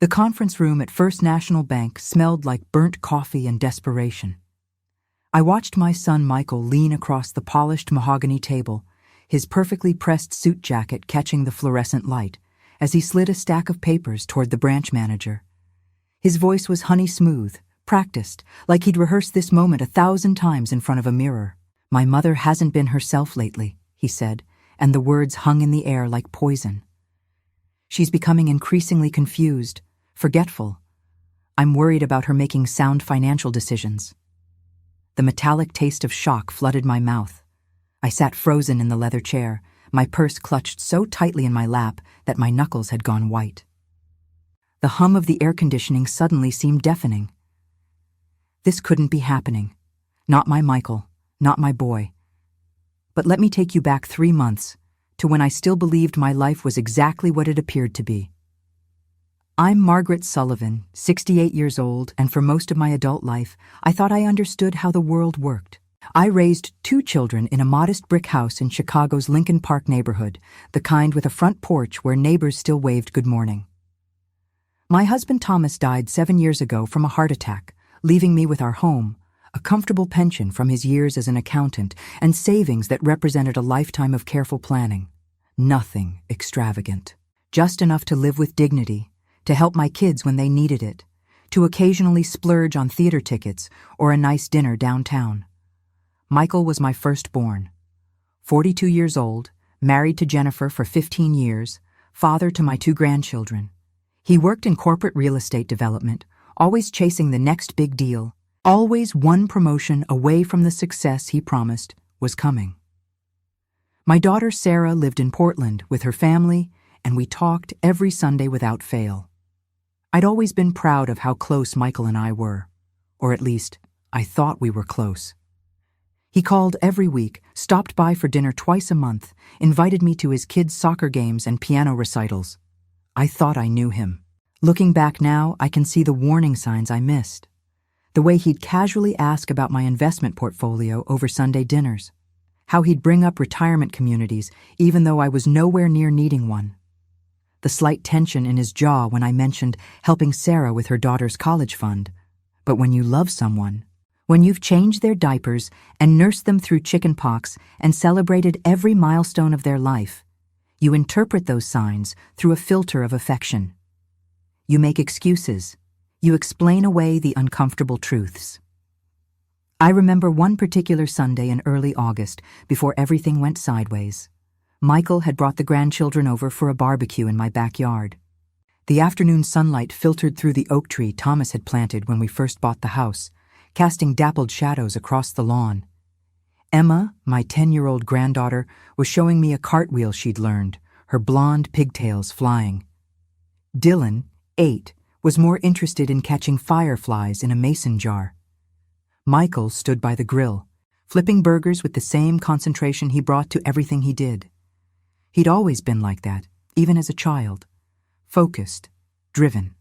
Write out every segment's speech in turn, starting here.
The conference room at First National Bank smelled like burnt coffee and desperation. I watched my son Michael lean across the polished mahogany table, his perfectly pressed suit jacket catching the fluorescent light, as he slid a stack of papers toward the branch manager. His voice was honey smooth, practiced, like he'd rehearsed this moment 1,000 times in front of a mirror. "My mother hasn't been herself lately," he said, and the words hung in the air like poison. "She's becoming increasingly confused, forgetful. I'm worried about her making sound financial decisions." The metallic taste of shock flooded my mouth. I sat frozen in the leather chair, my purse clutched so tightly in my lap that my knuckles had gone white. The hum of the air conditioning suddenly seemed deafening. This couldn't be happening. Not my Michael, not my boy. But let me take you back 3 months, to when I still believed my life was exactly what it appeared to be. I'm Margaret Sullivan, 68 years old, and for most of my adult life, I thought I understood how the world worked. I raised 2 children in a modest brick house in Chicago's Lincoln Park neighborhood, the kind with a front porch where neighbors still waved good morning. My husband Thomas died 7 years ago from a heart attack, leaving me with our home, a comfortable pension from his years as an accountant, and savings that represented a lifetime of careful planning. Nothing extravagant. Just enough to live with dignity, to help my kids when they needed it, to occasionally splurge on theater tickets or a nice dinner downtown. Michael was my firstborn. 42 years old, married to Jennifer for 15 years, father to my 2 grandchildren. He worked in corporate real estate development, always chasing the next big deal, always one promotion away from the success he promised was coming. My daughter Sarah lived in Portland with her family, and we talked every Sunday without fail. I'd always been proud of how close Michael and I were, or at least, I thought we were close. He called every week, stopped by for dinner twice a month, invited me to his kids' soccer games and piano recitals. I thought I knew him. Looking back now, I can see the warning signs I missed. The way he'd casually ask about my investment portfolio over Sunday dinners. How he'd bring up retirement communities, even though I was nowhere near needing one. The slight tension in his jaw when I mentioned helping Sarah with her daughter's college fund. But when you love someone, when you've changed their diapers and nursed them through chickenpox and celebrated every milestone of their life, you interpret those signs through a filter of affection. You make excuses. You explain away the uncomfortable truths. I remember one particular Sunday in early August, before everything went sideways. Michael had brought the grandchildren over for a barbecue in my backyard. The afternoon sunlight filtered through the oak tree Thomas had planted when we first bought the house, casting dappled shadows across the lawn. Emma, my 10-year-old granddaughter, was showing me a cartwheel she'd learned, her blonde pigtails flying. Dylan, 8, was more interested in catching fireflies in a mason jar. Michael stood by the grill, flipping burgers with the same concentration he brought to everything he did. He'd always been like that, even as a child. Focused, driven,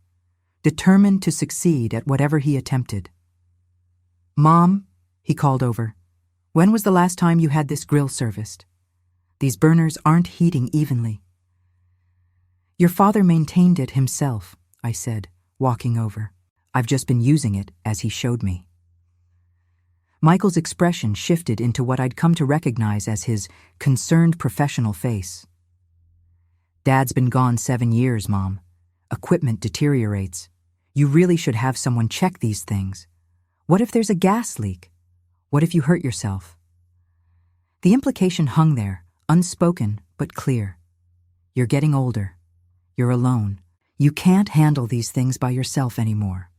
determined to succeed at whatever he attempted. "Mom," he called over, "when was the last time you had this grill serviced? These burners aren't heating evenly." "Your father maintained it himself," I said, walking over. "I've just been using it as he showed me." Michael's expression shifted into what I'd come to recognize as his concerned professional face. "Dad's been gone 7 years, Mom. Equipment deteriorates. You really should have someone check these things. What if there's a gas leak? What if you hurt yourself?" The implication hung there, unspoken but clear. You're getting older. You're alone. You can't handle these things by yourself anymore.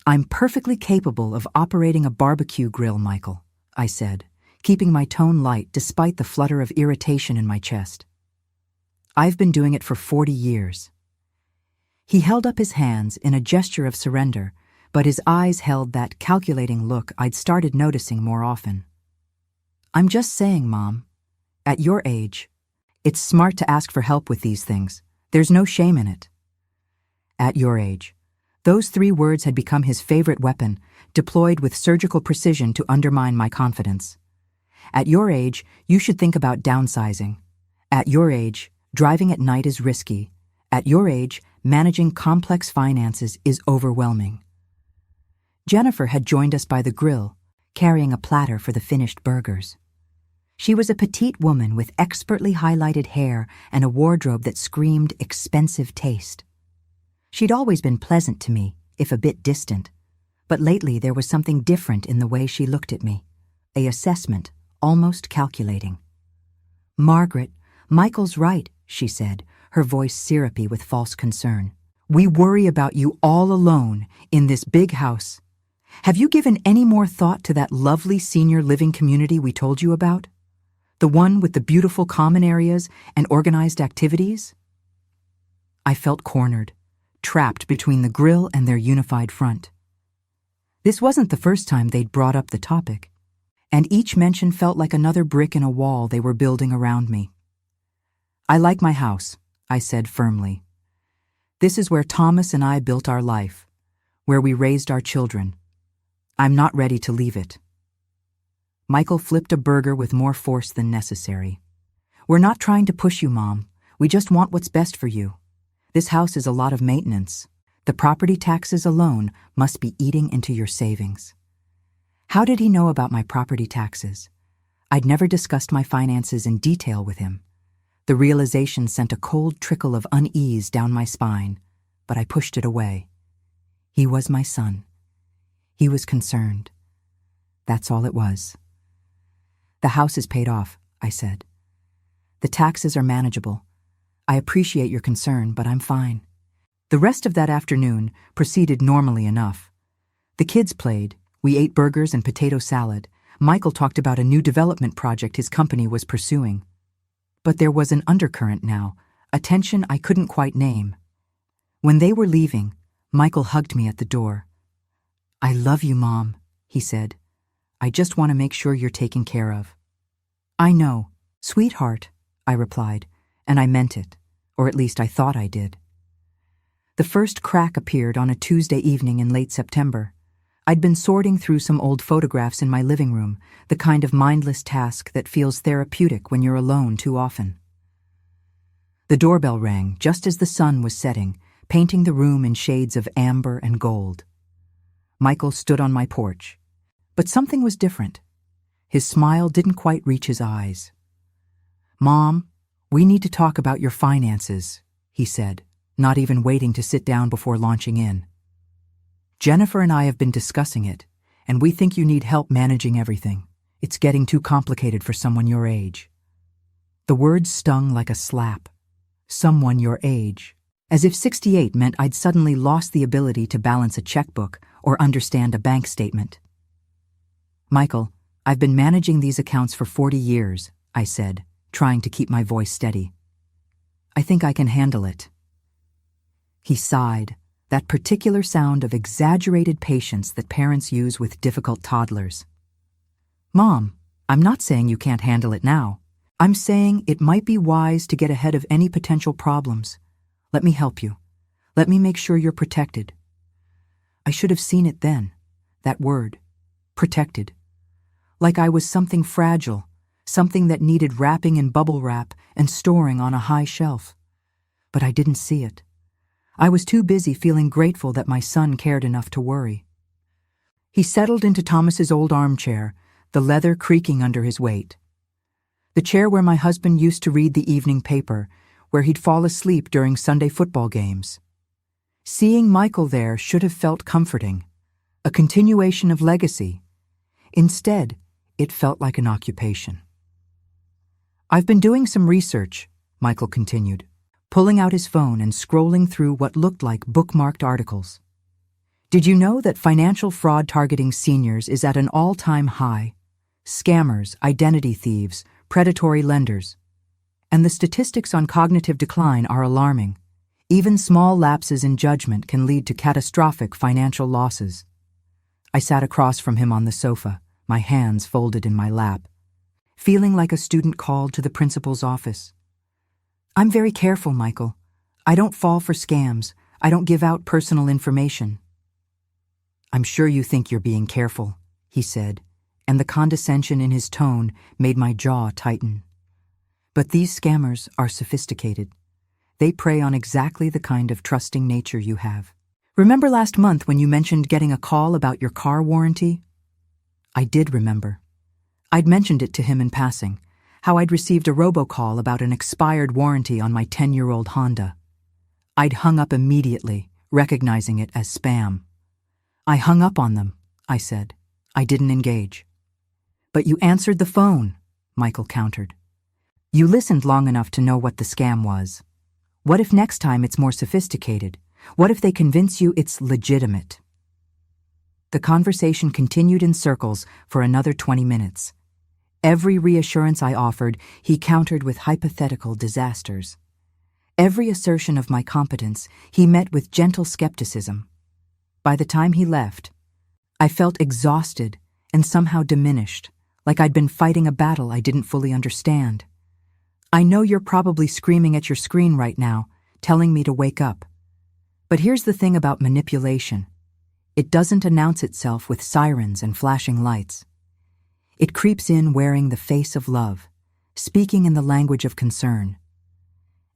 "I'm perfectly capable of operating a barbecue grill, Michael," I said, keeping my tone light despite the flutter of irritation in my chest. "I've been doing it for 40 years. He held up his hands in a gesture of surrender, but his eyes held that calculating look I'd started noticing more often. "I'm just saying, Mom, at your age, it's smart to ask for help with these things. There's no shame in it." At your age. Those 3 words had become his favorite weapon, deployed with surgical precision to undermine my confidence. At your age, you should think about downsizing. At your age, driving at night is risky. At your age, Managing complex finances is overwhelming. Jennifer had joined us by the grill, carrying a platter for the finished burgers. She was a petite woman with expertly highlighted hair and a wardrobe that screamed expensive taste. She'd always been pleasant to me, if a bit distant, but lately there was something different in the way she looked at me, an assessment, almost calculating. "Margaret, Michael's right," she said, her voice syrupy with false concern. "We worry about you all alone in this big house. Have you given any more thought to that lovely senior living community we told you about? The one with the beautiful common areas and organized activities?" I felt cornered, trapped between the grill and their unified front. This wasn't the first time they'd brought up the topic, and each mention felt like another brick in a wall they were building around me. "I like my house," I said firmly. "This is where Thomas and I built our life, where we raised our children. I'm not ready to leave it." Michael flipped a burger with more force than necessary. "We're not trying to push you, Mom. We just want what's best for you. This house is a lot of maintenance. The property taxes alone must be eating into your savings." How did he know about my property taxes? I'd never discussed my finances in detail with him. The realization sent a cold trickle of unease down my spine, but I pushed it away. He was my son. He was concerned. That's all it was. "The house is paid off," I said. "The taxes are manageable. I appreciate your concern, but I'm fine." The rest of that afternoon proceeded normally enough. The kids played, we ate burgers and potato salad. Michael talked about a new development project his company was pursuing. But there was an undercurrent now, a tension I couldn't quite name. When they were leaving, Michael hugged me at the door. "I love you, Mom," he said. "I just want to make sure you're taken care of." "I know, sweetheart," I replied, and I meant it, or at least I thought I did. The first crack appeared on a Tuesday evening in late September. I'd been sorting through some old photographs in my living room, the kind of mindless task that feels therapeutic when you're alone too often. The doorbell rang just as the sun was setting, painting the room in shades of amber and gold. Michael stood on my porch, but something was different. His smile didn't quite reach his eyes. "Mom, we need to talk about your finances," he said, not even waiting to sit down before launching in. "Jennifer and I have been discussing it, and we think you need help managing everything. It's getting too complicated for someone your age." The words stung like a slap. Someone your age. As if 68 meant I'd suddenly lost the ability to balance a checkbook or understand a bank statement. "Michael, I've been managing these accounts for 40 years, I said, trying to keep my voice steady. "I think I can handle it." He sighed, that particular sound of exaggerated patience that parents use with difficult toddlers. "Mom, I'm not saying you can't handle it now. I'm saying it might be wise to get ahead of any potential problems. Let me help you. Let me make sure you're protected." I should have seen it then, that word, protected. Like I was something fragile, something that needed wrapping in bubble wrap and storing on a high shelf. But I didn't see it. I was too busy feeling grateful that my son cared enough to worry. He settled into Thomas's old armchair, the leather creaking under his weight. The chair where my husband used to read the evening paper, where he'd fall asleep during Sunday football games. Seeing Michael there should have felt comforting, a continuation of legacy. Instead, it felt like an occupation. "I've been doing some research," Michael continued, pulling out his phone and scrolling through what looked like bookmarked articles. "Did you know that financial fraud targeting seniors is at an all-time high? Scammers, identity thieves, predatory lenders. And the statistics on cognitive decline are alarming. Even small lapses in judgment can lead to catastrophic financial losses." I sat across from him on the sofa, my hands folded in my lap, feeling like a student called to the principal's office. "I'm very careful, Michael. I don't fall for scams. I don't give out personal information." "I'm sure you think you're being careful," he said, and the condescension in his tone made my jaw tighten. "But these scammers are sophisticated. They prey on exactly the kind of trusting nature you have. Remember last month when you mentioned getting a call about your car warranty? I did remember. I'd mentioned it to him in passing, how I'd received a robocall about an expired warranty on my 10-year-old Honda. I'd hung up immediately, recognizing it as spam. I hung up on them, I said. I didn't engage. But you answered the phone, Michael countered. You listened long enough to know what the scam was. What if next time it's more sophisticated? What if they convince you it's legitimate? The conversation continued in circles for another 20 minutes. Every reassurance I offered, he countered with hypothetical disasters. Every assertion of my competence, he met with gentle skepticism. By the time he left, I felt exhausted and somehow diminished, like I'd been fighting a battle I didn't fully understand. I know you're probably screaming at your screen right now, telling me to wake up. But here's the thing about manipulation. It doesn't announce itself with sirens and flashing lights. It creeps in wearing the face of love, speaking in the language of concern.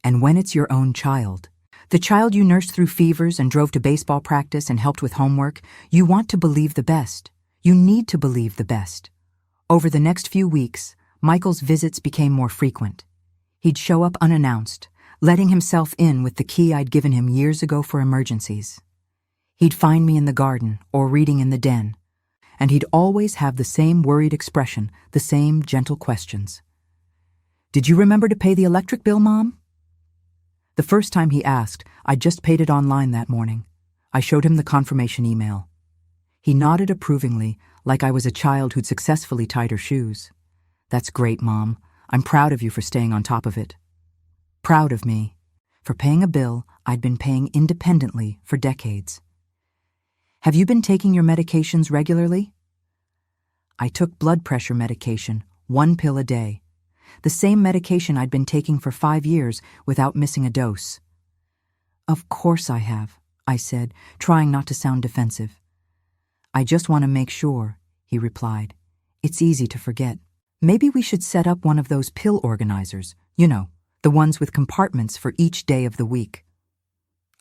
And when it's your own child, the child you nursed through fevers and drove to baseball practice and helped with homework, you want to believe the best. You need to believe the best. Over the next few weeks, Michael's visits became more frequent. He'd show up unannounced, letting himself in with the key I'd given him years ago for emergencies. He'd find me in the garden or reading in the den, and he'd always have the same worried expression, the same gentle questions. Did you remember to pay the electric bill, Mom? The first time he asked, I'd just paid it online that morning. I showed him the confirmation email. He nodded approvingly, like I was a child who'd successfully tied her shoes. That's great, Mom. I'm proud of you for staying on top of it. Proud of me for paying a bill I'd been paying independently for decades. Have you been taking your medications regularly? I took blood pressure medication, 1 pill a day. The same medication I'd been taking for 5 years without missing a dose. Of course I have, I said, trying not to sound defensive. I just want to make sure, he replied. It's easy to forget. Maybe we should set up one of those pill organizers, you know, the ones with compartments for each day of the week.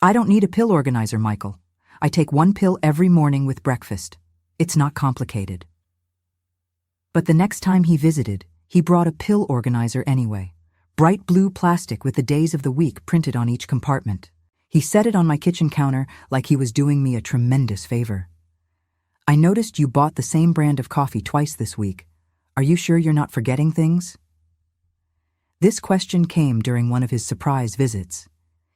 I don't need a pill organizer, Michael. I take 1 pill every morning with breakfast. It's not complicated. But the next time he visited, he brought a pill organizer anyway. Bright blue plastic with the days of the week printed on each compartment. He set it on my kitchen counter like he was doing me a tremendous favor. I noticed you bought the same brand of coffee twice this week. Are you sure you're not forgetting things? This question came during one of his surprise visits.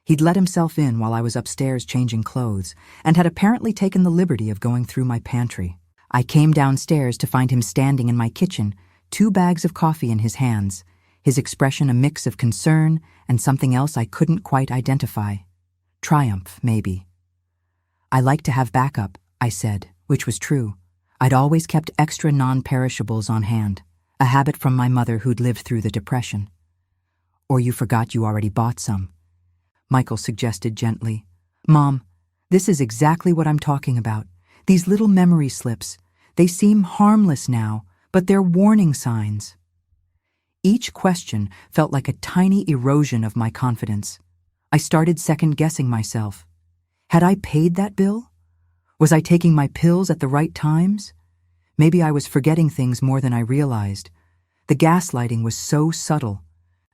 He'd let himself in while I was upstairs changing clothes and had apparently taken the liberty of going through my pantry. I came downstairs to find him standing in my kitchen, 2 bags of coffee in his hands, his expression a mix of concern and something else I couldn't quite identify. Triumph, maybe. I like to have backup, I said, which was true. I'd always kept extra non-perishables on hand, a habit from my mother who'd lived through the Depression. Or you forgot you already bought some, Michael suggested gently. Mom, this is exactly what I'm talking about. These little memory slips. They seem harmless now, but they're warning signs. Each question felt like a tiny erosion of my confidence. I started second-guessing myself. Had I paid that bill? Was I taking my pills at the right times? Maybe I was forgetting things more than I realized. The gaslighting was so subtle,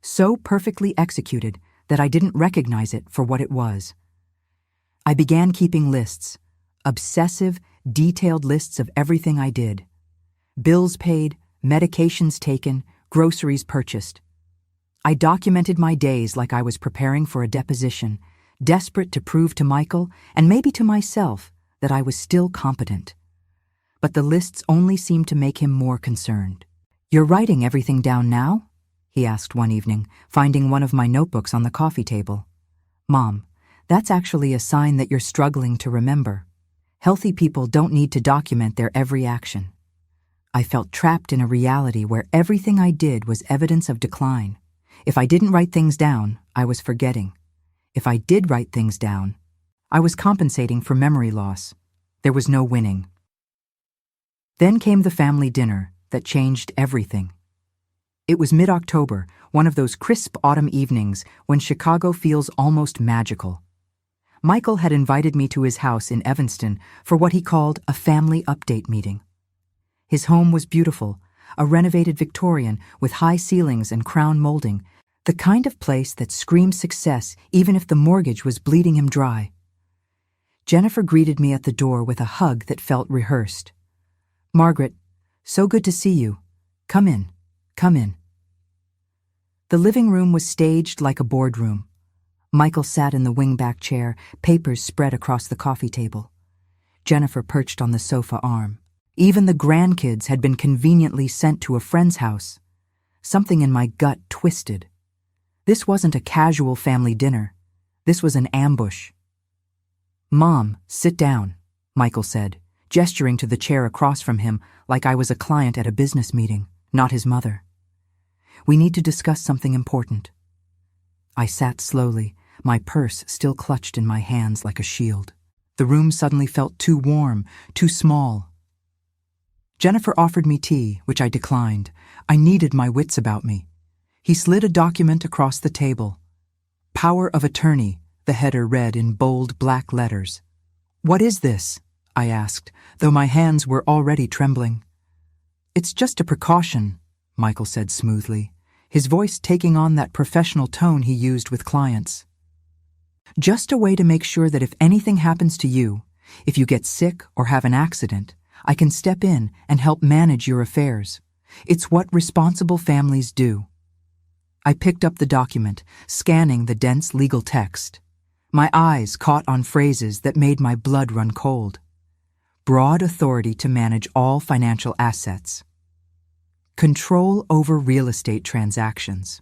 so perfectly executed that I didn't recognize it for what it was. I began keeping lists, obsessive, detailed lists of everything I did. Bills paid, medications taken, groceries purchased. I documented my days like I was preparing for a deposition, desperate to prove to Michael, and maybe to myself, that I was still competent. But the lists only seemed to make him more concerned. You're writing everything down now? He asked one evening, finding one of my notebooks on the coffee table. Mom, that's actually a sign that you're struggling to remember. Healthy people don't need to document their every action. I felt trapped in a reality where everything I did was evidence of decline. If I didn't write things down, I was forgetting. If I did write things down, I was compensating for memory loss. There was no winning. Then came the family dinner that changed everything. It was mid-October, one of those crisp autumn evenings when Chicago feels almost magical. Michael had invited me to his house in Evanston for what he called a family update meeting. His home was beautiful, a renovated Victorian with high ceilings and crown molding, the kind of place that screamed success even if the mortgage was bleeding him dry. Jennifer greeted me at the door with a hug that felt rehearsed. "Margaret, so good to see you. Come in, come in." The living room was staged like a boardroom. Michael sat in the wing-back chair, papers spread across the coffee table. Jennifer perched on the sofa arm. Even the grandkids had been conveniently sent to a friend's house. Something in my gut twisted. This wasn't a casual family dinner. This was an ambush. "Mom, sit down," Michael said, gesturing to the chair across from him like I was a client at a business meeting, not his mother. "We need to discuss something important." I sat slowly, my purse still clutched in my hands like a shield. The room suddenly felt too warm, too small. Jennifer offered me tea, which I declined. I needed my wits about me. He slid a document across the table. "Power of attorney," the header read in bold black letters. "What is this?" I asked, though my hands were already trembling. "It's just a precaution," Michael said smoothly, his voice taking on that professional tone he used with clients. "Just a way to make sure that if anything happens to you, if you get sick or have an accident, I can step in and help manage your affairs. It's what responsible families do." I picked up the document, scanning the dense legal text. My eyes caught on phrases that made my blood run cold. Broad authority to manage all financial assets. Control over real estate transactions.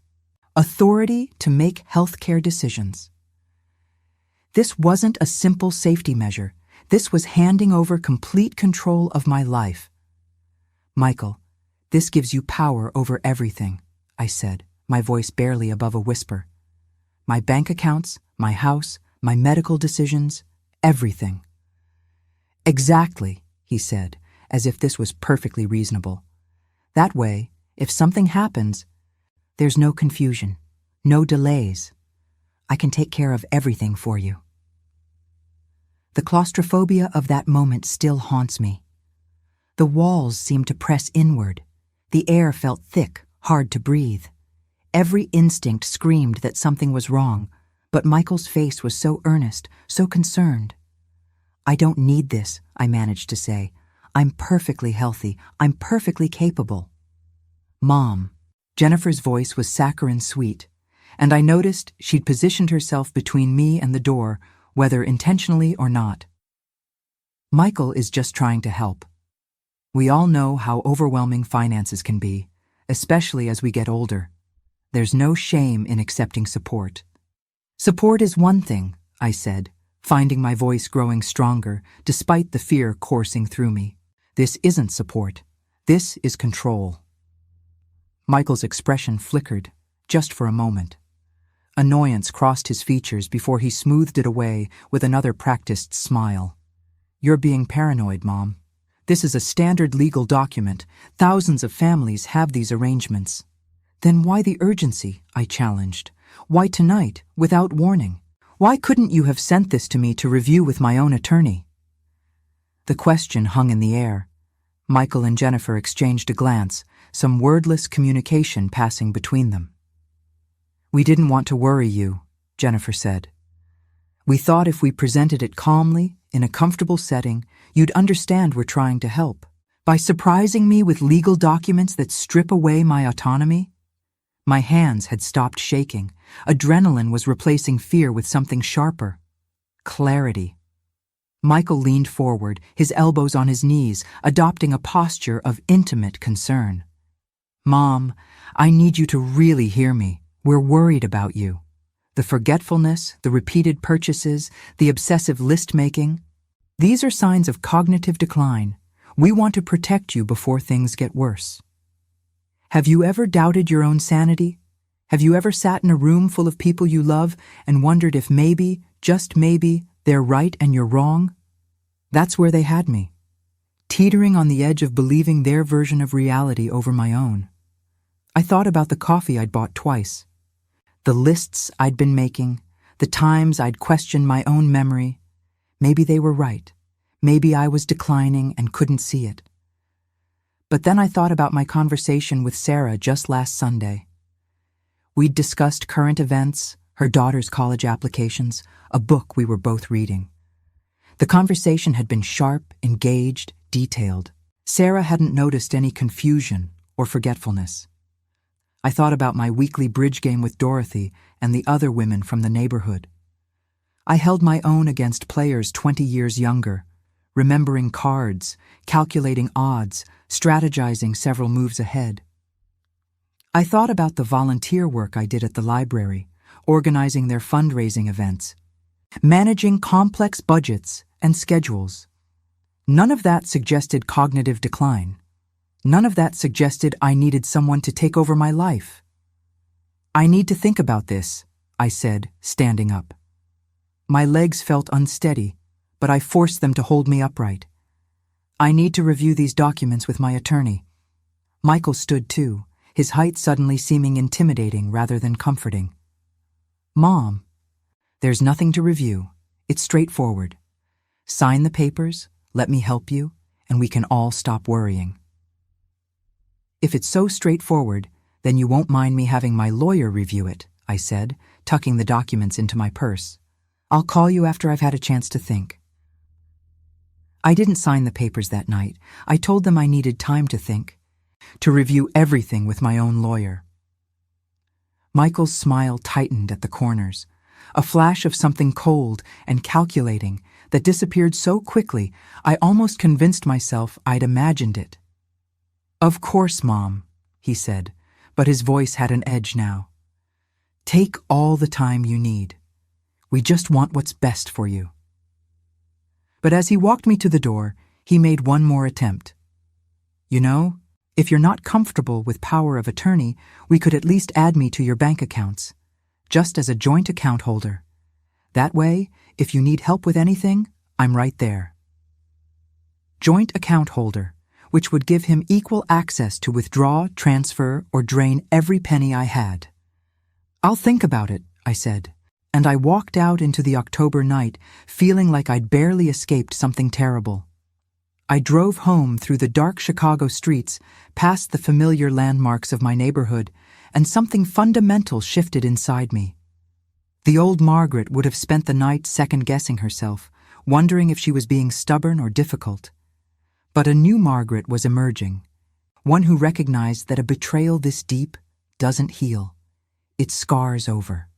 Authority to make healthcare decisions. This wasn't a simple safety measure. This was handing over complete control of my life. "Michael, this gives you power over everything," I said, my voice barely above a whisper. "My bank accounts, my house, my medical decisions, everything." "Exactly," he said, as if this was perfectly reasonable. "That way, if something happens, there's no confusion, no delays. I can take care of everything for you." The claustrophobia of that moment still haunts me. The walls seemed to press inward. The air felt thick, hard to breathe. Every instinct screamed that something was wrong, but Michael's face was so earnest, so concerned. "I don't need this," I managed to say. "I'm perfectly healthy. I'm perfectly capable." "Mom." Jennifer's voice was saccharine sweet, and I noticed she'd positioned herself between me and the door, whether intentionally or not. "Michael is just trying to help. We all know how overwhelming finances can be, especially as we get older. There's no shame in accepting support." "Support is one thing," I said, finding my voice growing stronger despite the fear coursing through me. "This isn't support. This is control." Michael's expression flickered, just for a moment. Annoyance crossed his features before he smoothed it away with another practiced smile. "You're being paranoid, Mom. This is a standard legal document. Thousands of families have these arrangements." "Then why the urgency?" I challenged. "Why tonight, without warning? Why couldn't you have sent this to me to review with my own attorney?" The question hung in the air. Michael and Jennifer exchanged a glance, some wordless communication passing between them. "We didn't want to worry you," Jennifer said. "We thought if we presented it calmly, in a comfortable setting, you'd understand we're trying to help. By surprising me with legal documents that strip away my autonomy?" My hands had stopped shaking. Adrenaline was replacing fear with something sharper. Clarity. Michael leaned forward, his elbows on his knees, adopting a posture of intimate concern. "Mom, I need you to really hear me. We're worried about you. The forgetfulness, the repeated purchases, the obsessive list-making, these are signs of cognitive decline. We want to protect you before things get worse. Have you ever doubted your own sanity? Have you ever sat in a room full of people you love and wondered if maybe, just maybe, they're right and you're wrong? That's where they had me, teetering on the edge of believing their version of reality over my own. I thought about the coffee I'd bought twice, the lists I'd been making, the times I'd questioned my own memory. Maybe they were right. Maybe I was declining and couldn't see it. But then I thought about my conversation with Sarah just last Sunday. We'd discussed current events, her daughter's college applications, a book we were both reading. The conversation had been sharp, engaged, detailed. Sarah hadn't noticed any confusion or forgetfulness. I thought about my weekly bridge game with Dorothy and the other women from the neighborhood. I held my own against players 20 years younger, remembering cards, calculating odds, strategizing several moves ahead. I thought about the volunteer work I did at the library, organizing their fundraising events, managing complex budgets and schedules. None of that suggested cognitive decline. None of that suggested I needed someone to take over my life. "I need to think about this," I said, standing up. My legs felt unsteady, but I forced them to hold me upright. "I need to review these documents with my attorney." Michael stood too, his height suddenly seeming intimidating rather than comforting. "Mom, there's nothing to review. It's straightforward. Sign the papers, let me help you, and we can all stop worrying." "If it's so straightforward, then you won't mind me having my lawyer review it," I said, tucking the documents into my purse. "I'll call you after I've had a chance to think." I didn't sign the papers that night. I told them I needed time to think, to review everything with my own lawyer. Michael's smile tightened at the corners, a flash of something cold and calculating that disappeared so quickly I almost convinced myself I'd imagined it. "Of course, Mom," he said, but his voice had an edge now. "Take all the time you need. We just want what's best for you." But as he walked me to the door, he made one more attempt. "You know, if you're not comfortable with power of attorney, we could at least add me to your bank accounts, just as a joint account holder. That way, if you need help with anything, I'm right there." Joint account holder, which would give him equal access to withdraw, transfer, or drain every penny I had. "I'll think about it," I said, and I walked out into the October night feeling like I'd barely escaped something terrible. I drove home through the dark Chicago streets, past the familiar landmarks of my neighborhood, and something fundamental shifted inside me. The old Margaret would have spent the night second-guessing herself, wondering if she was being stubborn or difficult. But a new Margaret was emerging, one who recognized that a betrayal this deep doesn't heal. It scars over.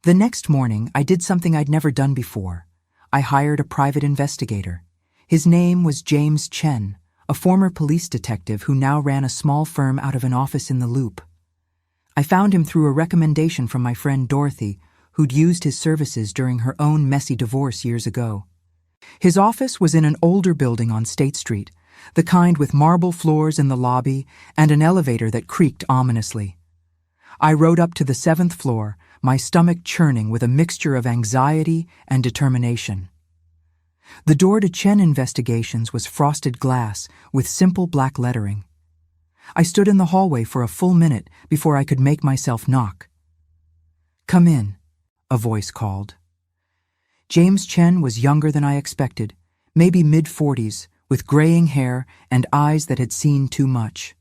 The next morning, I did something I'd never done before. I hired a private investigator. His name was James Chen, a former police detective who now ran a small firm out of an office in the Loop. I found him through a recommendation from my friend Dorothy, who'd used his services during her own messy divorce years ago. His office was in an older building on State Street, the kind with marble floors in the lobby and an elevator that creaked ominously. I rode up to the 7th floor, my stomach churning with a mixture of anxiety and determination. The door to Chen Investigations was frosted glass with simple black lettering. I stood in the hallway for a full minute before I could make myself knock. "Come in," a voice called. James Chen was younger than I expected, maybe mid-40s, with graying hair and eyes that had seen too much.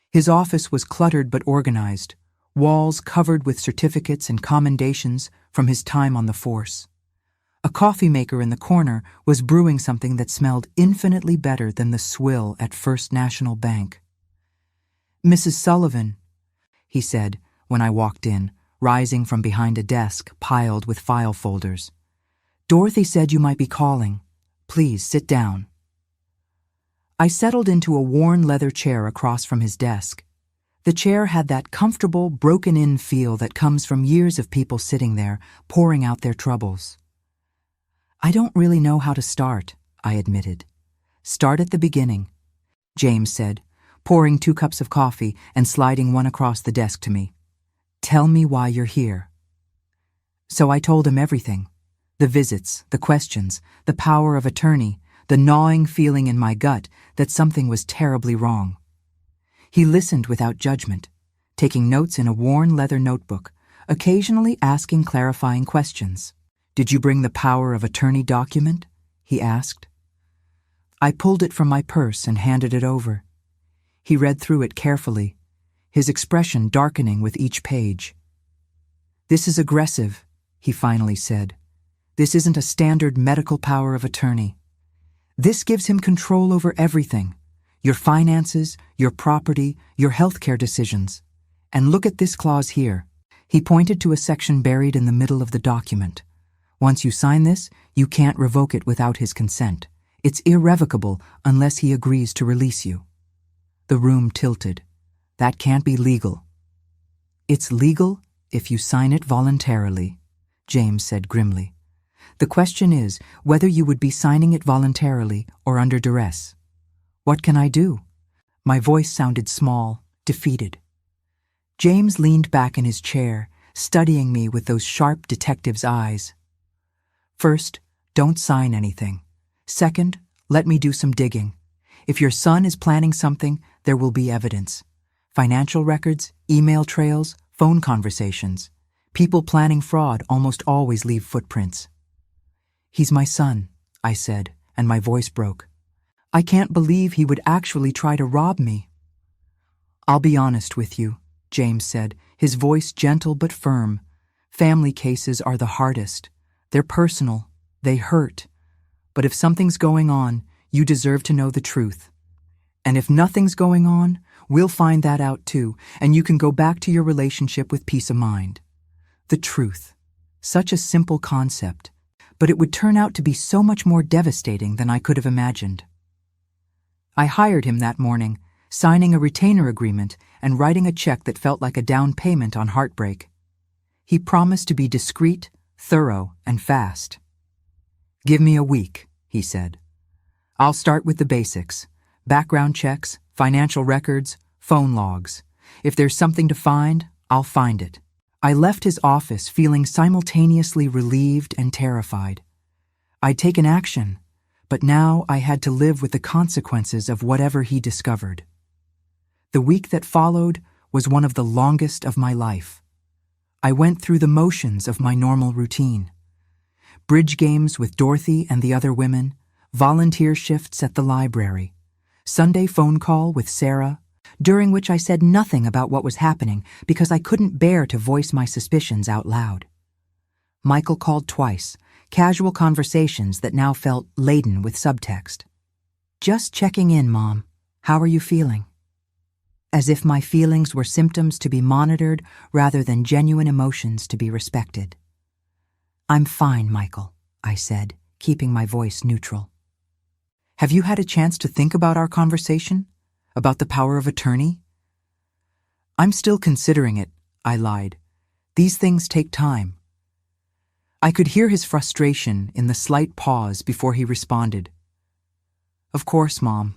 His office was cluttered but organized, walls covered with certificates and commendations from his time on the force. A coffee maker in the corner was brewing something that smelled infinitely better than the swill at First National Bank. "Mrs. Sullivan," he said when I walked in, rising from behind a desk piled with file folders. "Dorothy said you might be calling. Please sit down." I settled into a worn leather chair across from his desk. The chair had that comfortable, broken-in feel that comes from years of people sitting there, pouring out their troubles. "I don't really know how to start," I admitted. "Start at the beginning," James said, pouring 2 cups of coffee and sliding one across the desk to me. "Tell me why you're here." So I told him everything. The visits, the questions, the power of attorney, the gnawing feeling in my gut that something was terribly wrong. He listened without judgment, taking notes in a worn leather notebook, occasionally asking clarifying questions. "Did you bring the power of attorney document?" he asked. I pulled it from my purse and handed it over. He read through it carefully, his expression darkening with each page. "This is aggressive," he finally said. "This isn't a standard medical power of attorney. This gives him control over everything, your finances, your property, your healthcare decisions. And look at this clause here." He pointed to a section buried in the middle of the document. "Once you sign this, you can't revoke it without his consent. It's irrevocable unless he agrees to release you." The room tilted. "That can't be legal." "It's legal if you sign it voluntarily," James said grimly. "The question is whether you would be signing it voluntarily or under duress." "What can I do?" My voice sounded small, defeated. James leaned back in his chair, studying me with those sharp detective's eyes. "First, don't sign anything. Second, let me do some digging. If your son is planning something, there will be evidence. Financial records, email trails, phone conversations. People planning fraud almost always leave footprints." "He's my son," I said, and my voice broke. "I can't believe he would actually try to rob me." "I'll be honest with you," James said, his voice gentle but firm. "Family cases are the hardest. They're personal. They hurt. But if something's going on, you deserve to know the truth. And if nothing's going on, we'll find that out too, and you can go back to your relationship with peace of mind." The truth. Such a simple concept, but it would turn out to be so much more devastating than I could have imagined. I hired him that morning, signing a retainer agreement and writing a check that felt like a down payment on heartbreak. He promised to be discreet, thorough, and fast. "Give me a week," he said. "I'll start with the basics: background checks, financial records, phone logs. If there's something to find, I'll find it." I left his office feeling simultaneously relieved and terrified. I'd taken action, but now I had to live with the consequences of whatever he discovered. The week that followed was one of the longest of my life. I went through the motions of my normal routine. Bridge games with Dorothy and the other women, volunteer shifts at the library, Sunday phone call with Sarah, during which I said nothing about what was happening because I couldn't bear to voice my suspicions out loud. Michael called twice, casual conversations that now felt laden with subtext. "Just checking in, Mom. How are you feeling?" As if my feelings were symptoms to be monitored rather than genuine emotions to be respected. "I'm fine, Michael," I said, keeping my voice neutral. "Have you had a chance to think about our conversation? About the power of attorney?" "I'm still considering it," I lied. "These things take time." I could hear his frustration in the slight pause before he responded. "Of course, Mom.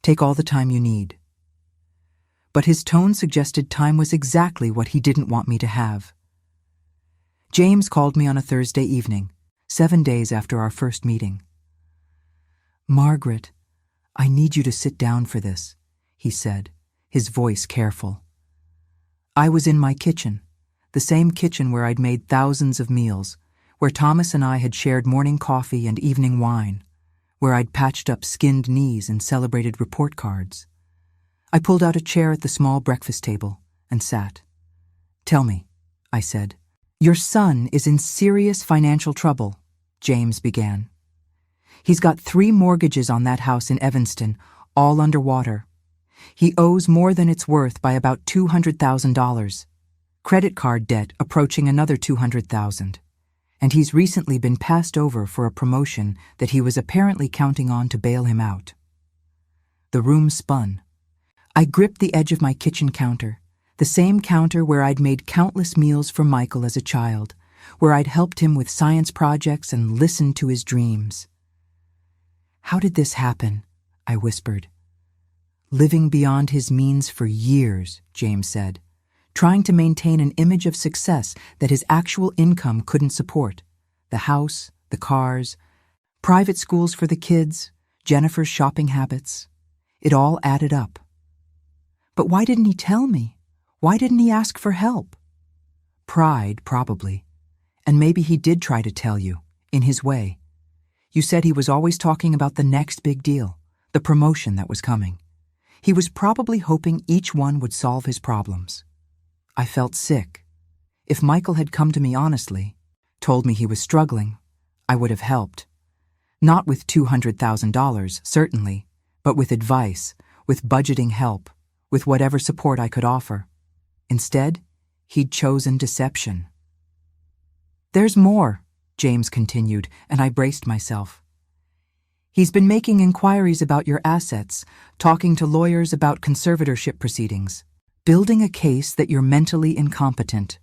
Take all the time you need." But his tone suggested time was exactly what he didn't want me to have. James called me on a Thursday evening, 7 days after our first meeting. "Margaret, I need you to sit down for this," he said, his voice careful. I was in my kitchen, the same kitchen where I'd made thousands of meals, where Thomas and I had shared morning coffee and evening wine, where I'd patched up skinned knees and celebrated report cards. I pulled out a chair at the small breakfast table and sat. "Tell me," I said. "Your son is in serious financial trouble," James began. "He's got 3 mortgages on that house in Evanston, all underwater. He owes more than it's worth by about $200,000. Credit card debt approaching another $200,000. And he's recently been passed over for a promotion that he was apparently counting on to bail him out." The room spun. I gripped the edge of my kitchen counter, the same counter where I'd made countless meals for Michael as a child, where I'd helped him with science projects and listened to his dreams. "How did this happen?" I whispered. "Living beyond his means for years," James said, "trying to maintain an image of success that his actual income couldn't support. The house, the cars, private schools for the kids, Jennifer's shopping habits. It all added up." But why didn't he tell me? Why didn't he ask for help? Pride, probably. And maybe he did try to tell you, in his way. You said he was always talking about the next big deal, the promotion that was coming. He was probably hoping each one would solve his problems. I felt sick. If Michael had come to me honestly, told me he was struggling, I would have helped. Not with $200,000, certainly, but with advice, with budgeting help, with whatever support I could offer. Instead, he'd chosen deception. "There's more," James continued, and I braced myself. "He's been making inquiries about your assets, talking to lawyers about conservatorship proceedings, building a case that you're mentally incompetent."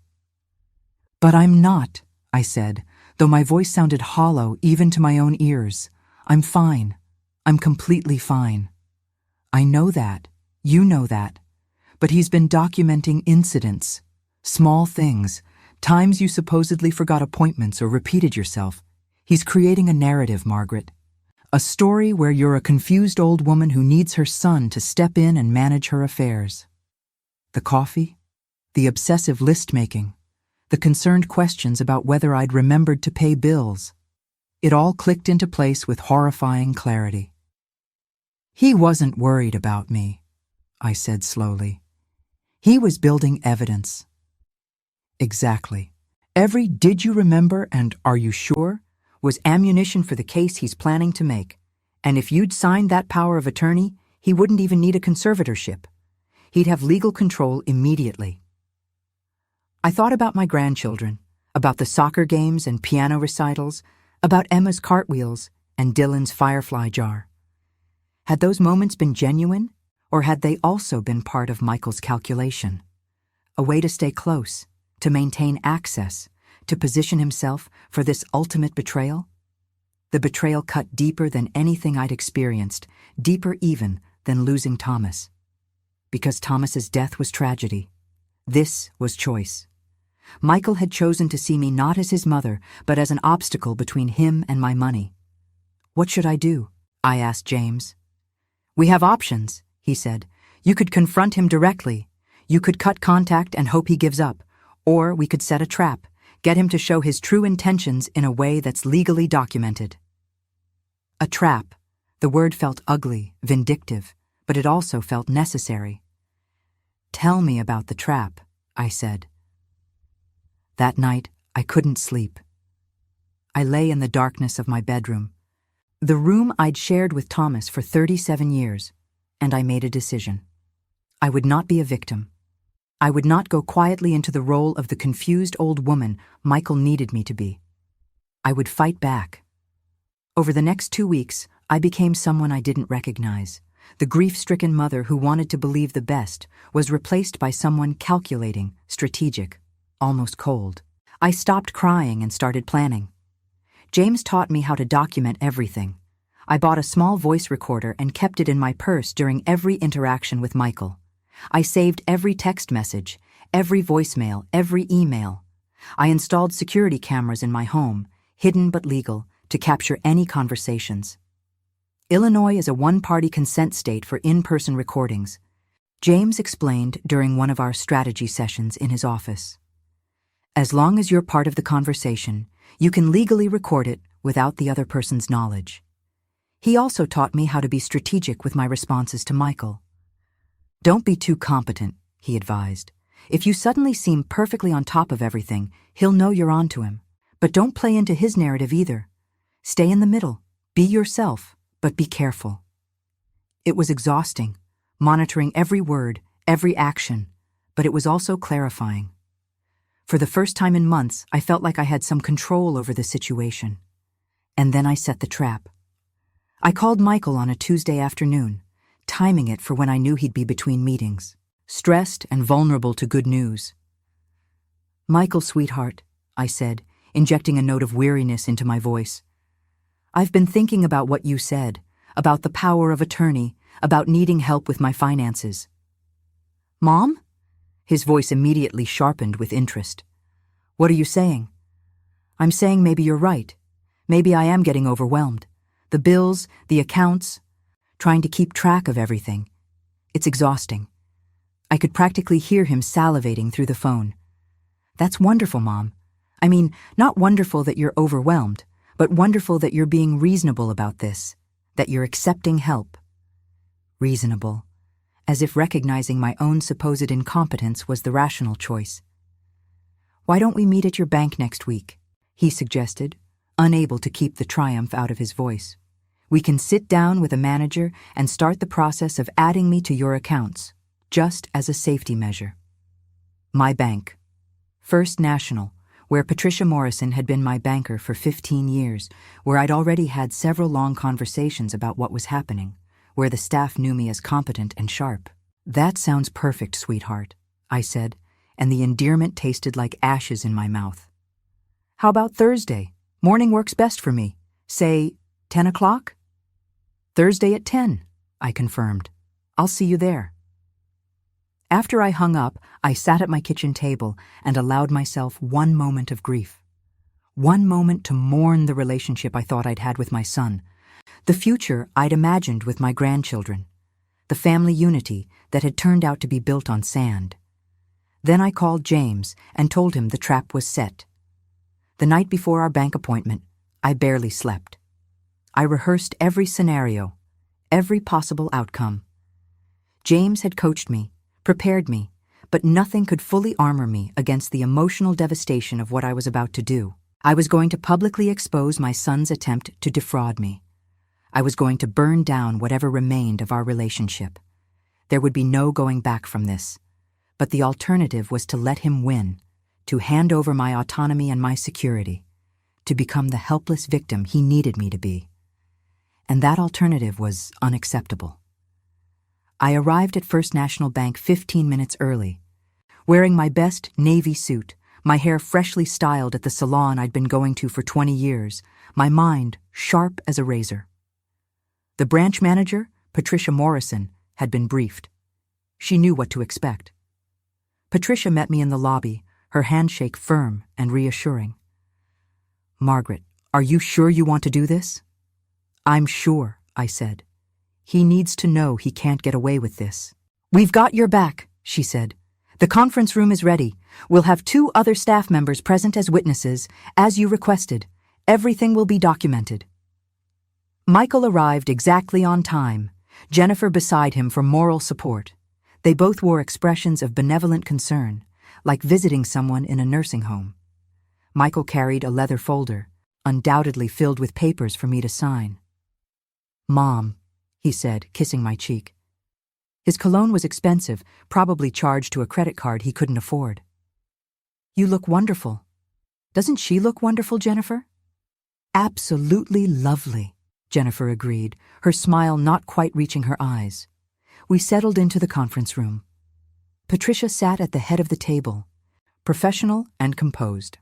"But I'm not," I said, though my voice sounded hollow even to my own ears. "I'm fine. I'm completely fine. I know that. You know that. But he's been documenting incidents, small things, times you supposedly forgot appointments or repeated yourself. He's creating a narrative, Margaret. A story where you're a confused old woman who needs her son to step in and manage her affairs." The coffee, the obsessive list-making, the concerned questions about whether I'd remembered to pay bills. It all clicked into place with horrifying clarity. "He wasn't worried about me," I said slowly. "He was building evidence." "Exactly. Every 'did you remember' and 'are you sure' was ammunition for the case he's planning to make. And if you'd signed that power of attorney, he wouldn't even need a conservatorship. He'd have legal control immediately." I thought about my grandchildren, about the soccer games and piano recitals, about Emma's cartwheels and Dylan's firefly jar. Had those moments been genuine, or had they also been part of Michael's calculation? A way to stay close, to maintain access, to position himself for this ultimate betrayal? The betrayal cut deeper than anything I'd experienced, deeper even than losing Thomas. Because Thomas's death was tragedy. This was choice. Michael had chosen to see me not as his mother, but as an obstacle between him and my money. "What should I do?" I asked James. "We have options," he said. "You could confront him directly. You could cut contact and hope he gives up. Or we could set a trap, get him to show his true intentions in a way that's legally documented." A trap. The word felt ugly, vindictive, but it also felt necessary. "Tell me about the trap," I said. That night, I couldn't sleep. I lay in the darkness of my bedroom, the room I'd shared with Thomas for 37 years, and I made a decision. I would not be a victim. I would not go quietly into the role of the confused old woman Michael needed me to be. I would fight back. Over the next 2 weeks, I became someone I didn't recognize. The grief-stricken mother who wanted to believe the best was replaced by someone calculating, strategic, almost cold. I stopped crying and started planning. James taught me how to document everything. I bought a small voice recorder and kept it in my purse during every interaction with Michael. I saved every text message, every voicemail, every email. I installed security cameras in my home, hidden but legal, to capture any conversations. Illinois is a one-party consent state for in-person recordings. James explained during one of our strategy sessions in his office. As long as you're part of the conversation, you can legally record it without the other person's knowledge. He also taught me how to be strategic with my responses to Michael. "Don't be too competent," he advised. "If you suddenly seem perfectly on top of everything, he'll know you're onto him. But don't play into his narrative either. Stay in the middle. Be yourself, but be careful." It was exhausting, monitoring every word, every action, but it was also clarifying. For the first time in months, I felt like I had some control over the situation. And then I set the trap. I called Michael on a Tuesday afternoon, timing it for when I knew he'd be between meetings, stressed and vulnerable to good news. "Michael, sweetheart," I said, injecting a note of weariness into my voice. "I've been thinking about what you said, about the power of attorney, about needing help with my finances." "Mom?" His voice immediately sharpened with interest. "What are you saying?" "I'm saying maybe you're right. Maybe I am getting overwhelmed. The bills, the accounts, trying to keep track of everything. It's exhausting. I could practically hear him salivating through the phone. "That's wonderful, Mom. I mean, not wonderful that you're overwhelmed, but wonderful that you're being reasonable about this, that you're accepting help." Reasonable, as if recognizing my own supposed incompetence was the rational choice. "Why don't we meet at your bank next week?" he suggested, unable to keep the triumph out of his voice. "We can sit down with a manager and start the process of adding me to your accounts, just as a safety measure." My bank. First National, where Patricia Morrison had been my banker for 15 years, where I'd already had several long conversations about what was happening, where the staff knew me as competent and sharp. "That sounds perfect, sweetheart," I said, and the endearment tasted like ashes in my mouth. "How about Thursday? Morning works best for me. Say, 10 o'clock? "Thursday at 10, I confirmed. "I'll see you there." After I hung up, I sat at my kitchen table and allowed myself one moment of grief. One moment to mourn the relationship I thought I'd had with my son, the future I'd imagined with my grandchildren, the family unity that had turned out to be built on sand. Then I called James and told him the trap was set. The night before our bank appointment, I barely slept. I rehearsed every scenario, every possible outcome. James had coached me, prepared me, but nothing could fully armor me against the emotional devastation of what I was about to do. I was going to publicly expose my son's attempt to defraud me. I was going to burn down whatever remained of our relationship. There would be no going back from this. But the alternative was to let him win, to hand over my autonomy and my security, to become the helpless victim he needed me to be. And that alternative was unacceptable. I arrived at First National Bank 15 minutes early, wearing my best navy suit, my hair freshly styled at the salon I'd been going to for 20 years, my mind sharp as a razor. The branch manager, Patricia Morrison, had been briefed. She knew what to expect. Patricia met me in the lobby, her handshake firm and reassuring. "Margaret, are you sure you want to do this?" "I'm sure," I said. "He needs to know he can't get away with this." "We've got your back," she said. "The conference room is ready. We'll have 2 other staff members present as witnesses, as you requested. Everything will be documented." Michael arrived exactly on time, Jennifer beside him for moral support. They both wore expressions of benevolent concern, like visiting someone in a nursing home. Michael carried a leather folder, undoubtedly filled with papers for me to sign. "Mom," he said, kissing my cheek. His cologne was expensive, probably charged to a credit card he couldn't afford. "You look wonderful." "Doesn't she look wonderful, Jennifer?" "Absolutely lovely," Jennifer agreed, her smile not quite reaching her eyes. We settled into the conference room. Patricia sat at the head of the table, professional and composed.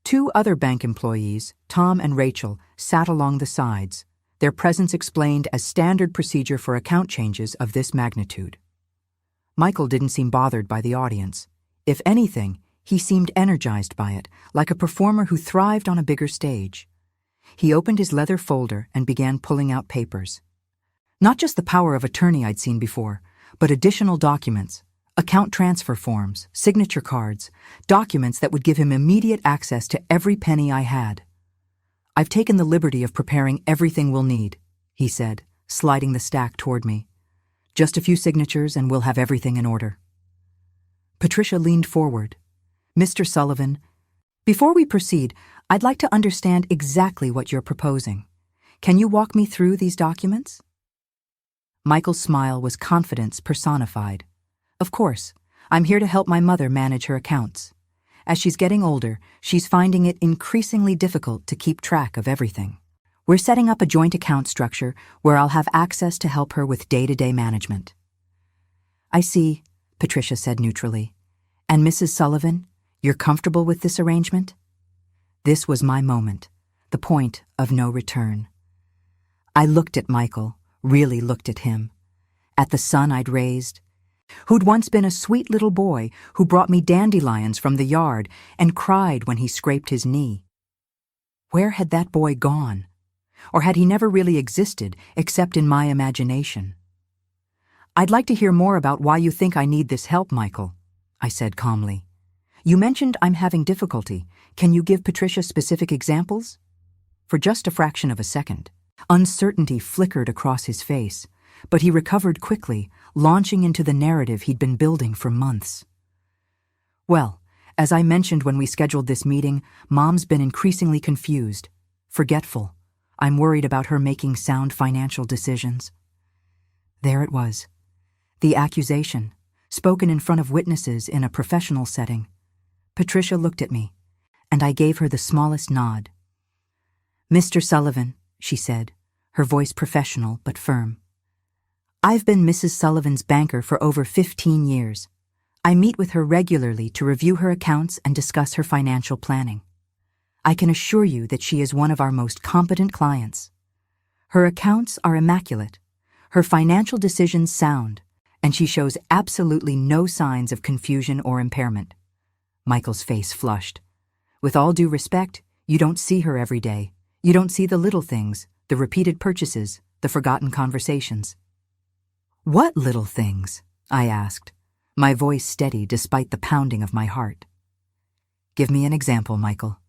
2 other bank employees, Tom and Rachel, sat along the sides, their presence explained as standard procedure for account changes of this magnitude. Michael didn't seem bothered by the audience. If anything, he seemed energized by it, like a performer who thrived on a bigger stage. He opened his leather folder and began pulling out papers. Not just the power of attorney I'd seen before, but additional documents, account transfer forms, signature cards, documents that would give him immediate access to every penny I had. "I've taken the liberty of preparing everything we'll need," he said, sliding the stack toward me. "Just a few signatures and we'll have everything in order." Patricia leaned forward. "Mr. Sullivan, before we proceed, I'd like to understand exactly what you're proposing. Can you walk me through these documents?" Michael's smile was confidence personified. "Of course, I'm here to help my mother manage her accounts. As she's getting older, she's finding it increasingly difficult to keep track of everything. We're setting up a joint account structure where I'll have access to help her with day-to-day management." "I see," Patricia said neutrally. "And Mrs. Sullivan, you're comfortable with this arrangement?" This was my moment, the point of no return. I looked at Michael, really looked at him, at the son I'd raised, who'd once been a sweet little boy who brought me dandelions from the yard and cried when he scraped his knee. Where had that boy gone? Or had he never really existed except in my imagination? I'd like to hear more about why you think I need this help, Michael, I said calmly. You mentioned I'm having difficulty. Can you give Patricia specific examples? For just a fraction of a second, uncertainty flickered across his face, but he recovered quickly, launching into the narrative he'd been building for months. Well, as I mentioned when we scheduled this meeting, Mom's been increasingly confused, forgetful. I'm worried about her making sound financial decisions. There it was. The accusation, spoken in front of witnesses in a professional setting. Patricia looked at me, and I gave her the smallest nod. Mr. Sullivan, she said, her voice professional but firm. I've been Mrs. Sullivan's banker for over 15 years. I meet with her regularly to review her accounts and discuss her financial planning. I can assure you that she is one of our most competent clients. Her accounts are immaculate, her financial decisions sound, and she shows absolutely no signs of confusion or impairment. Michael's face flushed. With all due respect, you don't see her every day. You don't see the little things, the repeated purchases, the forgotten conversations. What little things? I asked, my voice steady despite the pounding of my heart. Give me an example, Michael.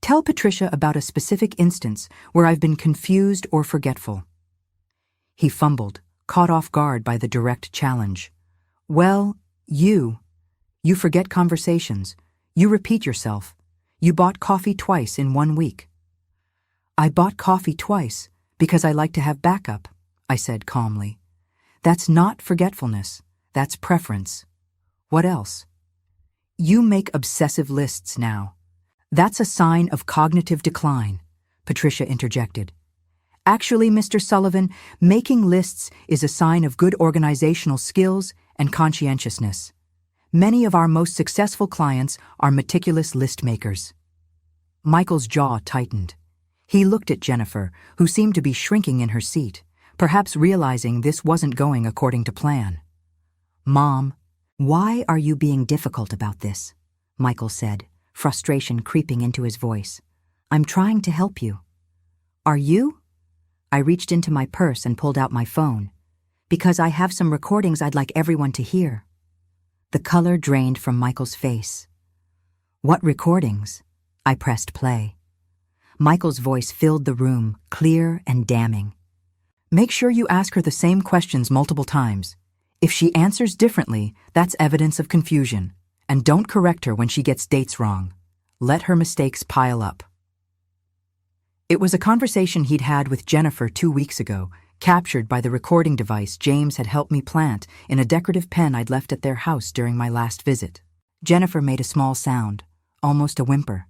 Tell Patricia about a specific instance where I've been confused or forgetful. He fumbled, caught off guard by the direct challenge. Well, you forget conversations. You repeat yourself. You bought coffee twice in 1 week. I bought coffee twice because I like to have backup, I said calmly. That's not forgetfulness. That's preference. What else? You make obsessive lists now. That's a sign of cognitive decline, Patricia interjected. Actually, Mr. Sullivan, making lists is a sign of good organizational skills and conscientiousness. Many of our most successful clients are meticulous list makers. Michael's jaw tightened. He looked at Jennifer, who seemed to be shrinking in her seat, perhaps realizing this wasn't going according to plan. Mom, why are you being difficult about this? Michael said, frustration creeping into his voice. I'm trying to help you. Are you? I reached into my purse and pulled out my phone. Because I have some recordings I'd like everyone to hear. The color drained from Michael's face. What recordings? I pressed play. Michael's voice filled the room, clear and damning. Make sure you ask her the same questions multiple times. If she answers differently, that's evidence of confusion. And don't correct her when she gets dates wrong. Let her mistakes pile up. It was a conversation he'd had with Jennifer 2 weeks ago, captured by the recording device James had helped me plant in a decorative pen I'd left at their house during my last visit. Jennifer made a small sound, almost a whimper.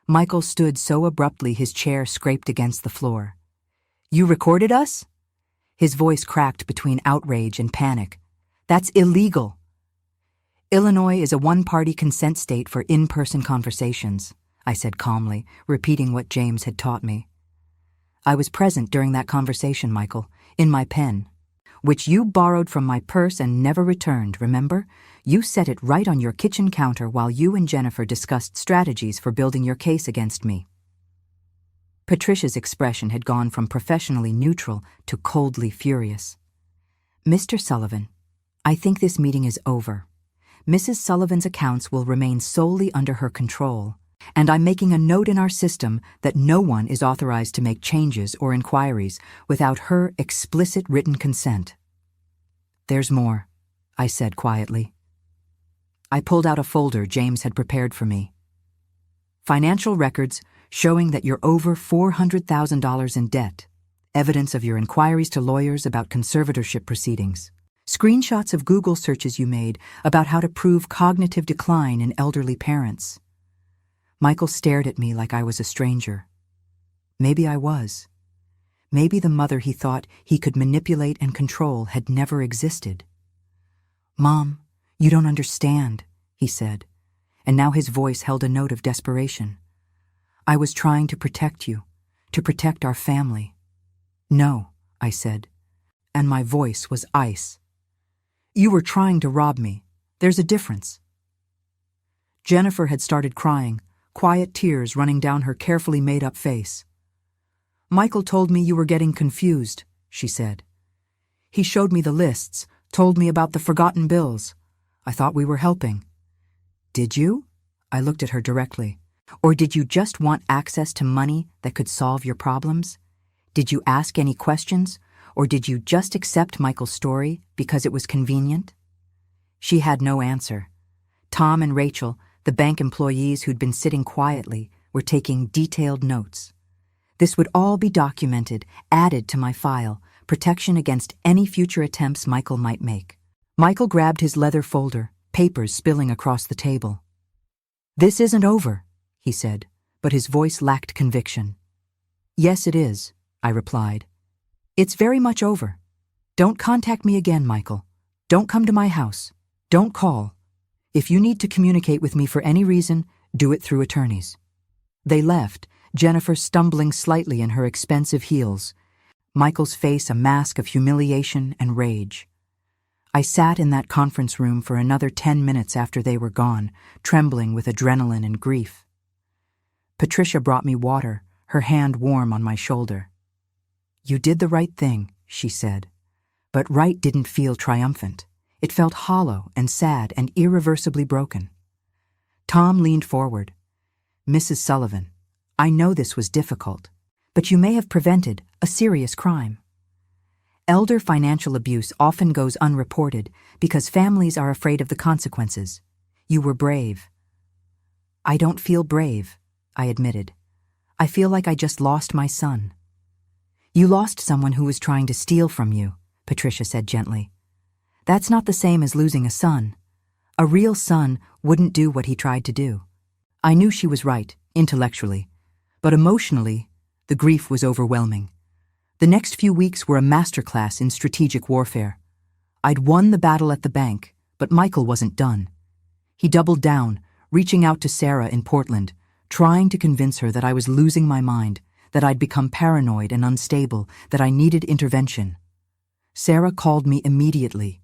Michael stood so abruptly his chair scraped against the floor. You recorded us? His voice cracked between outrage and panic. That's illegal. Illinois is a one-party consent state for in-person conversations, I said calmly, repeating what James had taught me. I was present during that conversation, Michael, in my pen, which you borrowed from my purse and never returned, remember? You set it right on your kitchen counter while you and Jennifer discussed strategies for building your case against me. Patricia's expression had gone from professionally neutral to coldly furious. Mr. Sullivan, I think this meeting is over. Mrs. Sullivan's accounts will remain solely under her control, and I'm making a note in our system that no one is authorized to make changes or inquiries without her explicit written consent. There's more, I said quietly. I pulled out a folder James had prepared for me. Financial records showing that you're over $400,000 in debt, evidence of your inquiries to lawyers about conservatorship proceedings, screenshots of Google searches you made about how to prove cognitive decline in elderly parents. Michael stared at me like I was a stranger. Maybe I was. Maybe the mother he thought he could manipulate and control had never existed. Mom, you don't understand, he said, and now his voice held a note of desperation. I was trying to protect you, to protect our family. No, I said, and my voice was ice. You were trying to rob me. There's a difference. Jennifer had started crying, quiet tears running down her carefully made-up face. Michael told me you were getting confused, she said. He showed me the lists, Told me about the forgotten bills. I thought we were helping. Did you? I looked at her directly. Or did you just want access to money that could solve your problems? Did you ask any questions? Or did you just accept Michael's story because it was convenient? She had no answer. Tom and Rachel, the bank employees who'd been sitting quietly, were taking detailed notes. This would all be documented, added to my file, protection against any future attempts Michael might make. Michael grabbed his leather folder, papers spilling across the table. "This isn't over," he said, but his voice lacked conviction. "Yes, it is," I replied. "It's very much over. Don't contact me again, Michael. Don't come to my house. Don't call. If you need to communicate with me for any reason, do it through attorneys." They left, Jennifer stumbling slightly in her expensive heels, Michael's face a mask of humiliation and rage. I sat in that conference room for another 10 minutes after they were gone, trembling with adrenaline and grief. Patricia brought me water, her hand warm on my shoulder. "You did the right thing," she said. But right didn't feel triumphant. It felt hollow and sad and irreversibly broken. Tom leaned forward. "Mrs. Sullivan, I know this was difficult, but you may have prevented a serious crime. Elder financial abuse often goes unreported because families are afraid of the consequences. You were brave." "I don't feel brave," I admitted. "I feel like I just lost my son." "You lost someone who was trying to steal from you," Patricia said gently. "That's not the same as losing a son. A real son wouldn't do what he tried to do." I knew she was right, intellectually, but emotionally, the grief was overwhelming. The next few weeks were a masterclass in strategic warfare. I'd won the battle at the bank, but Michael wasn't done. He doubled down, reaching out to Sarah in Portland, trying to convince her that I was losing my mind, that I'd become paranoid and unstable, that I needed intervention. Sarah called me immediately,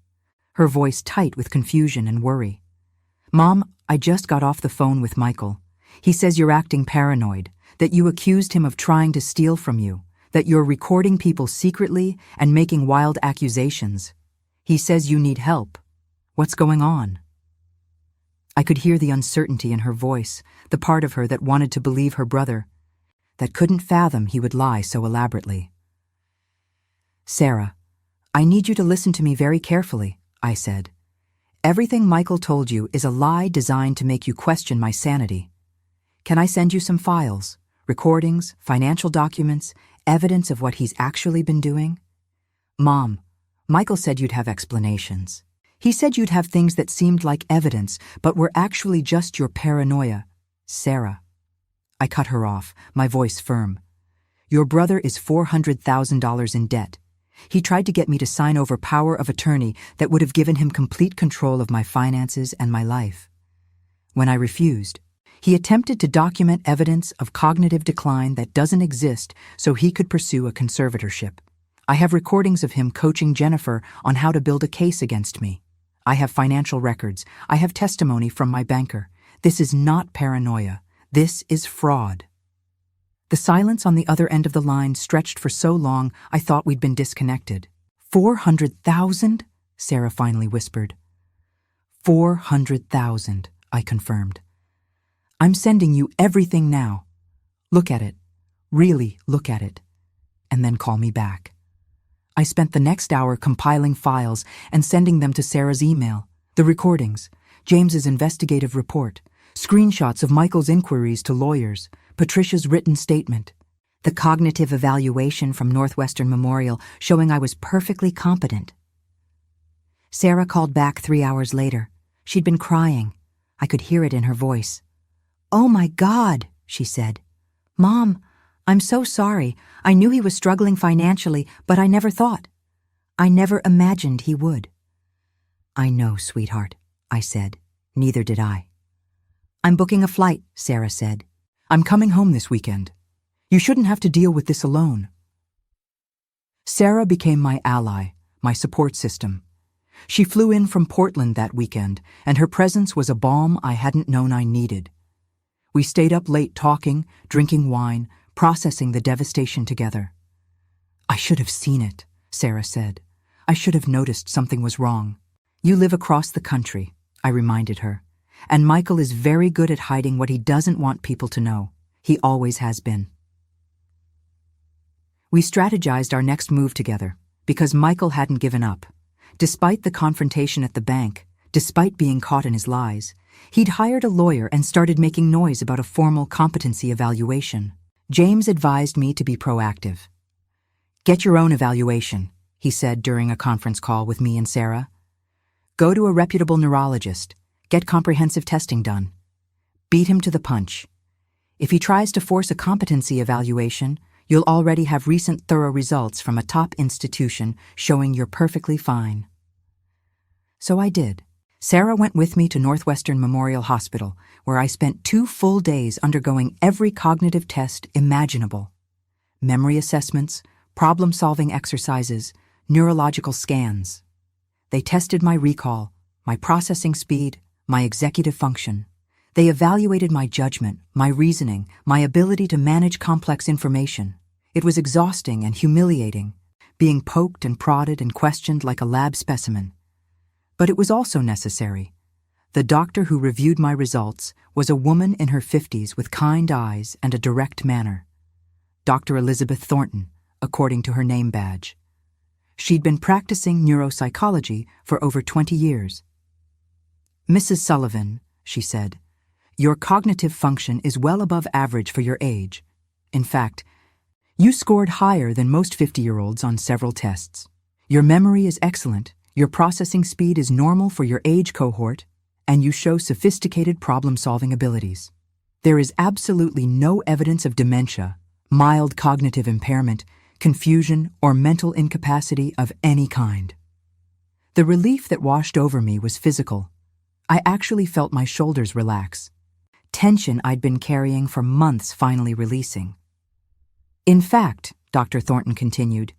her voice tight with confusion and worry. "Mom, I just got off the phone with Michael. He says you're acting paranoid, that you accused him of trying to steal from you, that you're recording people secretly and making wild accusations. He says you need help. What's going on?" I could hear the uncertainty in her voice, the part of her that wanted to believe her brother, that couldn't fathom he would lie so elaborately. "Sarah, I need you to listen to me very carefully," I said. "Everything Michael told you is a lie designed to make you question my sanity. Can I send you some files, recordings, financial documents, evidence of what he's actually been doing?" "Mom, Michael said you'd have explanations. He said you'd have things that seemed like evidence, but were actually just your paranoia." "Sarah." I cut her off, my voice firm. "Your brother is $400,000 in debt. He tried to get me to sign over power of attorney that would have given him complete control of my finances and my life. When I refused, he attempted to document evidence of cognitive decline that doesn't exist so he could pursue a conservatorship. I have recordings of him coaching Jennifer on how to build a case against me. I have financial records. I have testimony from my banker. This is not paranoia. This is fraud." The silence on the other end of the line stretched for so long I thought we'd been disconnected. "400,000? Sarah finally whispered. "400,000, I confirmed. "I'm sending you everything now. Look at it. Really look at it. And then call me back." I spent the next hour compiling files and sending them to Sarah's email, the recordings, James's investigative report, screenshots of Michael's inquiries to lawyers, Patricia's written statement, the cognitive evaluation from Northwestern Memorial showing I was perfectly competent. Sarah called back 3 hours later. She'd been crying. I could hear it in her voice. "Oh my God," she said. "Mom, I'm so sorry. I knew he was struggling financially, but I never thought. I never imagined he would." "I know, sweetheart," I said. Neither did I. "I'm booking a flight," Sarah said. "I'm coming home this weekend. You shouldn't have to deal with this alone." Sarah became my ally, my support system. She flew in from Portland that weekend, and her presence was a balm I hadn't known I needed. We stayed up late talking, drinking wine, processing the devastation together. "I should have seen it," Sarah said. I should have noticed something was wrong. You live across the country, I reminded her, and Michael is very good at hiding what he doesn't want people to know. He always has been. We strategized our next move together, because Michael hadn't given up. Despite the confrontation at the bank, despite being caught in his lies, he'd hired a lawyer and started making noise about a formal competency evaluation. James advised me to be proactive. Get your own evaluation, he said during a conference call with me and Sarah. Go to a reputable neurologist. Get comprehensive testing done. Beat him to the punch. If he tries to force a competency evaluation, you'll already have recent thorough results from a top institution showing you're perfectly fine. So I did. Sarah went with me to Northwestern Memorial Hospital, where I spent 2 full days undergoing every cognitive test imaginable. Memory assessments, problem-solving exercises, neurological scans. They tested my recall, my processing speed, my executive function. They evaluated my judgment, my reasoning, my ability to manage complex information. It was exhausting and humiliating, being poked and prodded and questioned like a lab specimen. But it was also necessary. The doctor who reviewed my results was a woman in her 50s with kind eyes and a direct manner. Dr. Elizabeth Thornton, according to her name badge. She'd been practicing neuropsychology for over 20 years. Mrs. Sullivan, she said, your cognitive function is well above average for your age. In fact, you scored higher than most 50-year-olds on several tests. Your memory is excellent, your processing speed is normal for your age cohort, and you show sophisticated problem-solving abilities. There is absolutely no evidence of dementia, mild cognitive impairment, confusion, or mental incapacity of any kind. The relief that washed over me was physical. I actually felt my shoulders relax. Tension I'd been carrying for months finally releasing. In fact, Dr. Thornton continued,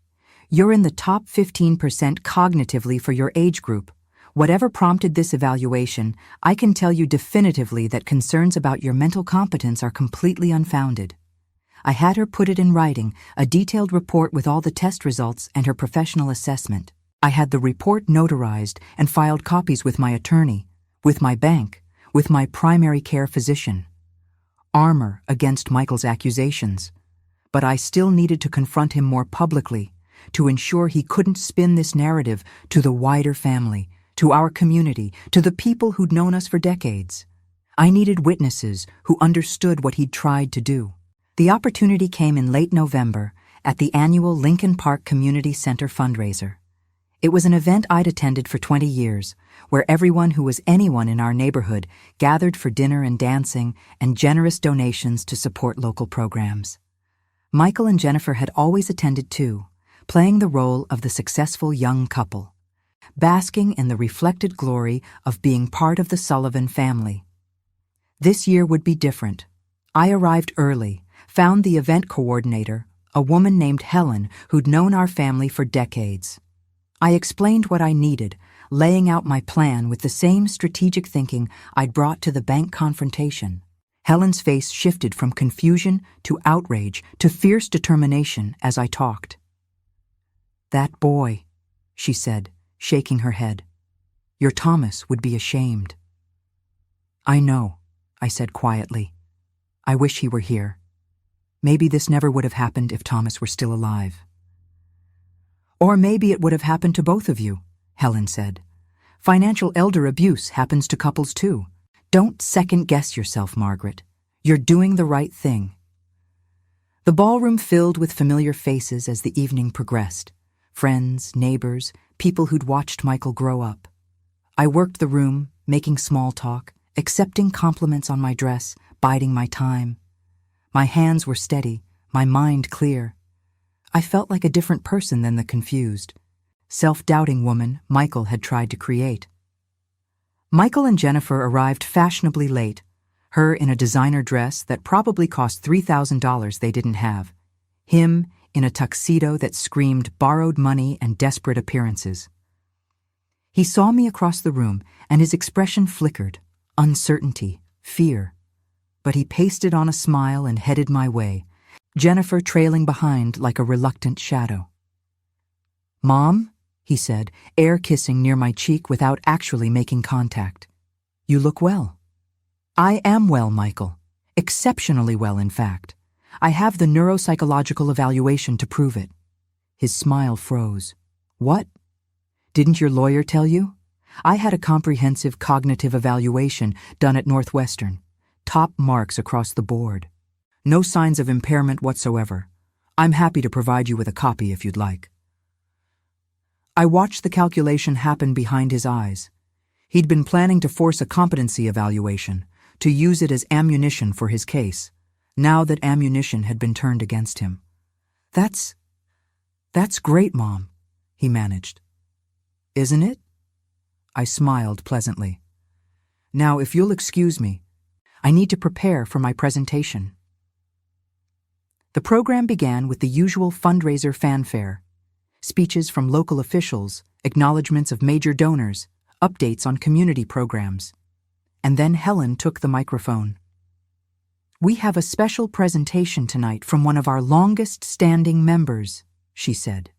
you're in the top 15% cognitively for your age group. Whatever prompted this evaluation, I can tell you definitively that concerns about your mental competence are completely unfounded. I had her put it in writing, a detailed report with all the test results and her professional assessment. I had the report notarized and filed copies with my attorney, with my bank, with my primary care physician. Armor against Michael's accusations. But I still needed to confront him more publicly, to ensure he couldn't spin this narrative to the wider family, to our community, to the people who'd known us for decades. I needed witnesses who understood what he'd tried to do. The opportunity came in late November at the annual Lincoln Park Community Center fundraiser. It was an event I'd attended for 20 years, where everyone who was anyone in our neighborhood gathered for dinner and dancing and generous donations to support local programs. Michael and Jennifer had always attended too, playing the role of the successful young couple, basking in the reflected glory of being part of the Sullivan family. This year would be different. I arrived early, found the event coordinator, a woman named Helen who'd known our family for decades. I explained what I needed, laying out my plan with the same strategic thinking I'd brought to the bank confrontation. Helen's face shifted from confusion to outrage to fierce determination as I talked. That boy, she said, shaking her head. Your Thomas would be ashamed. I know, I said quietly. I wish he were here. Maybe this never would have happened if Thomas were still alive. Or maybe it would have happened to both of you, Helen said. Financial elder abuse happens to couples too. Don't second-guess yourself, Margaret. You're doing the right thing. The ballroom filled with familiar faces as the evening progressed. Friends, neighbors, people who'd watched Michael grow up. I worked the room, making small talk, accepting compliments on my dress, biding my time. My hands were steady, my mind clear. I felt like a different person than the confused, self-doubting woman Michael had tried to create. Michael and Jennifer arrived fashionably late, her in a designer dress that probably cost $3,000 they didn't have, him in a tuxedo that screamed borrowed money and desperate appearances. He saw me across the room, and his expression flickered, uncertainty, fear. But he pasted on a smile and headed my way, Jennifer trailing behind like a reluctant shadow. Mom? he said, air kissing near my cheek without actually making contact. You look well. I am well, Michael. Exceptionally well, in fact. I have the neuropsychological evaluation to prove it. His smile froze. What? Didn't your lawyer tell you? I had a comprehensive cognitive evaluation done at Northwestern. Top marks across the board. No signs of impairment whatsoever. I'm happy to provide you with a copy if you'd like. I watched the calculation happen behind his eyes. He'd been planning to force a competency evaluation, to use it as ammunition for his case, now that ammunition had been turned against him. That's great, Mom, he managed. Isn't it? I smiled pleasantly. Now, if you'll excuse me, I need to prepare for my presentation. The program began with the usual fundraiser fanfare, speeches from local officials, acknowledgments of major donors, updates on community programs. And then Helen took the microphone. We have a special presentation tonight from one of our longest-standing members, she said.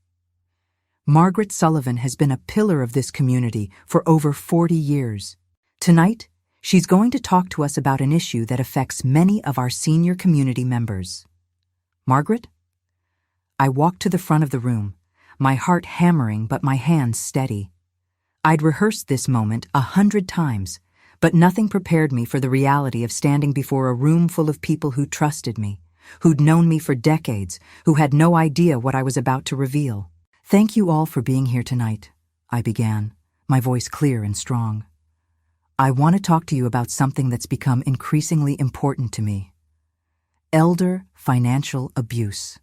Margaret Sullivan has been a pillar of this community for over 40 years. Tonight, she's going to talk to us about an issue that affects many of our senior community members. Margaret? I walked to the front of the room, my heart hammering but my hands steady. I'd rehearsed this moment 100 times, but nothing prepared me for the reality of standing before a room full of people who trusted me, who'd known me for decades, who had no idea what I was about to reveal. Thank you all for being here tonight, I began, my voice clear and strong. I want to talk to you about something that's become increasingly important to me. Elder financial abuse.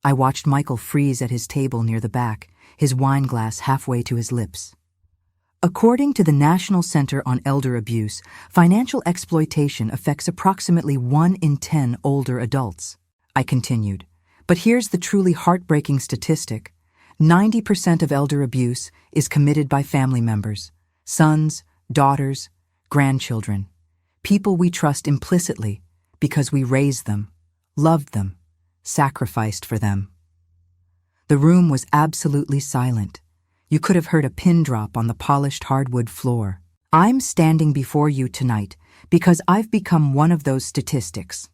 I watched Michael freeze at his table near the back, his wine glass halfway to his lips. According to the National Center on Elder Abuse, financial exploitation affects approximately 1 in 10 older adults. I continued, but here's the truly heartbreaking statistic. 90% of elder abuse is committed by family members, sons, daughters, grandchildren, people we trust implicitly because we raised them, loved them, sacrificed for them. The room was absolutely silent. You could have heard a pin drop on the polished hardwood floor. I'm standing before you tonight because I've become one of those statistics.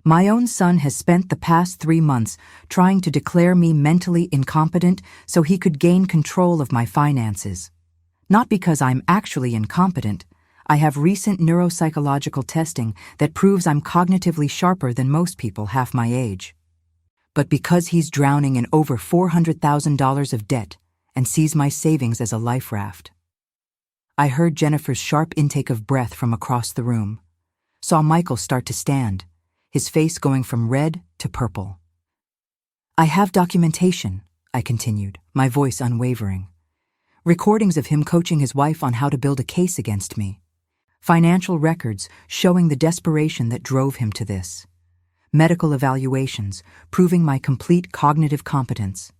My own son has spent the past 3 months trying to declare me mentally incompetent so he could gain control of my finances. Not because I'm actually incompetent. I have recent neuropsychological testing that proves I'm cognitively sharper than most people half my age. But because he's drowning in over $400,000 of debt and sees my savings as a life raft. I heard Jennifer's sharp intake of breath from across the room, saw Michael start to stand, his face going from red to purple. I have documentation, I continued, my voice unwavering. Recordings of him coaching his wife on how to build a case against me. Financial records showing the desperation that drove him to this. Medical evaluations proving my complete cognitive competence.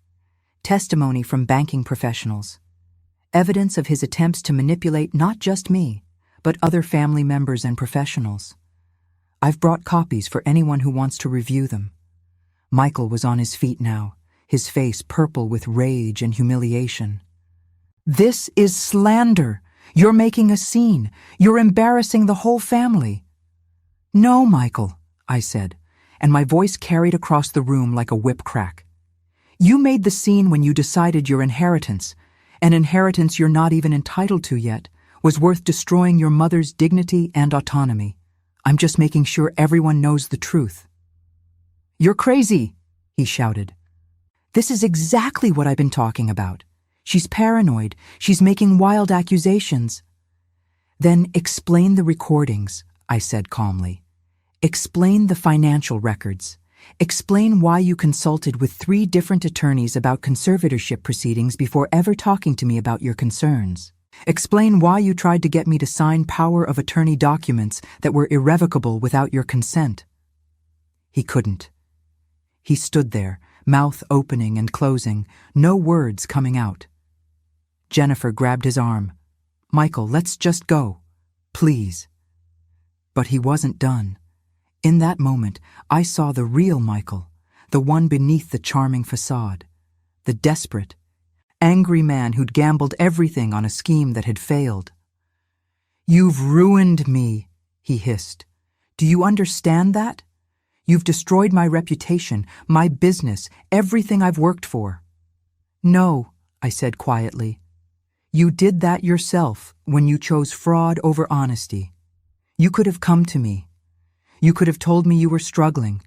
Testimony from banking professionals. Evidence of his attempts to manipulate not just me, but other family members and professionals. I've brought copies for anyone who wants to review them. Michael was on his feet now, his face purple with rage and humiliation. This is slander. You're making a scene. You're embarrassing the whole family. No, Michael, I said, and my voice carried across the room like a whip crack. You made the scene when you decided your inheritance, an inheritance you're not even entitled to yet, was worth destroying your mother's dignity and autonomy. I'm just making sure everyone knows the truth. You're crazy, he shouted. This is exactly what I've been talking about. She's paranoid. She's making wild accusations. Then explain the recordings, I said calmly. Explain the financial records. Explain why you consulted with 3 different attorneys about conservatorship proceedings before ever talking to me about your concerns. Explain why you tried to get me to sign power of attorney documents that were irrevocable without your consent. He couldn't. He stood there, mouth opening and closing, no words coming out. Jennifer grabbed his arm. Michael, let's just go. Please. But he wasn't done. In that moment, I saw the real Michael, the one beneath the charming facade, the desperate, angry man who'd gambled everything on a scheme that had failed. "You've ruined me," he hissed. "Do you understand that? You've destroyed my reputation, my business, everything I've worked for." "No," I said quietly. "You did that yourself when you chose fraud over honesty. You could have come to me. You could have told me you were struggling.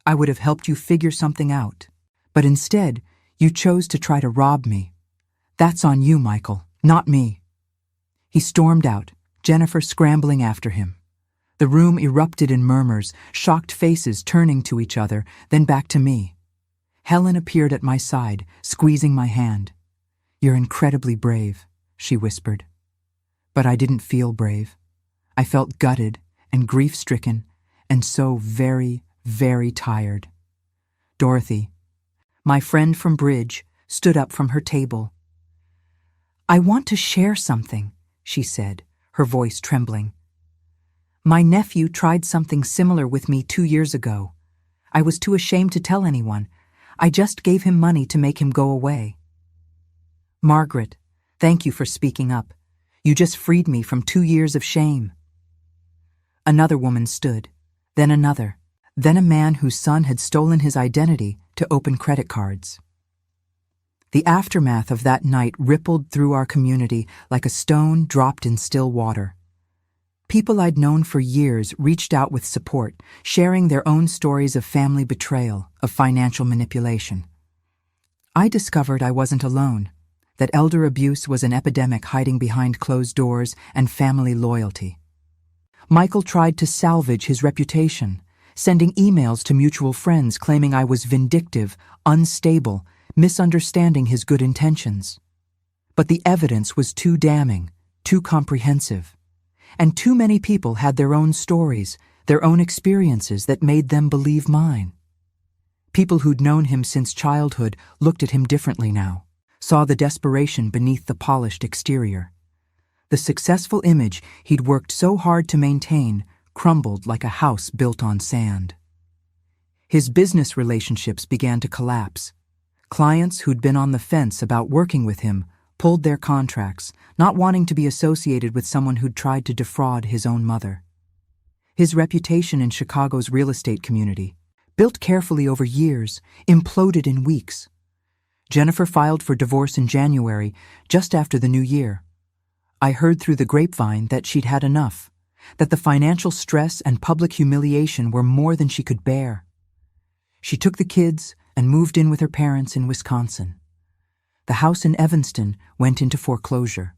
I would have helped you figure something out. But instead, you chose to try to rob me. That's on you, Michael, not me." He stormed out, Jennifer scrambling after him. The room erupted in murmurs, shocked faces turning to each other, then back to me. Helen appeared at my side, squeezing my hand. "You're incredibly brave," she whispered. But I didn't feel brave. I felt gutted and grief-stricken and so very, very tired. Dorothy, my friend from Bridge, stood up from her table. "I want to share something," she said, her voice trembling. "My nephew tried something similar with me 2 years ago. I was too ashamed to tell anyone. I just gave him money to make him go away." "Margaret, thank you for speaking up. You just freed me from 2 years of shame." Another woman stood, then another, then a man whose son had stolen his identity to open credit cards. The aftermath of that night rippled through our community like a stone dropped in still water. People I'd known for years reached out with support, sharing their own stories of family betrayal, of financial manipulation. I discovered I wasn't alone, that elder abuse was an epidemic hiding behind closed doors and family loyalty. Michael tried to salvage his reputation, sending emails to mutual friends claiming I was vindictive, unstable, misunderstanding his good intentions. But the evidence was too damning, too comprehensive. And too many people had their own stories, their own experiences that made them believe mine. People who'd known him since childhood looked at him differently now, saw the desperation beneath the polished exterior. The successful image he'd worked so hard to maintain crumbled like a house built on sand. His business relationships began to collapse. Clients who'd been on the fence about working with him pulled their contracts, not wanting to be associated with someone who'd tried to defraud his own mother. His reputation in Chicago's real estate community, built carefully over years, imploded in weeks. Jennifer filed for divorce in January, just after the new year. I heard through the grapevine that she'd had enough, that the financial stress and public humiliation were more than she could bear. She took the kids and moved in with her parents in Wisconsin. The house in Evanston went into foreclosure.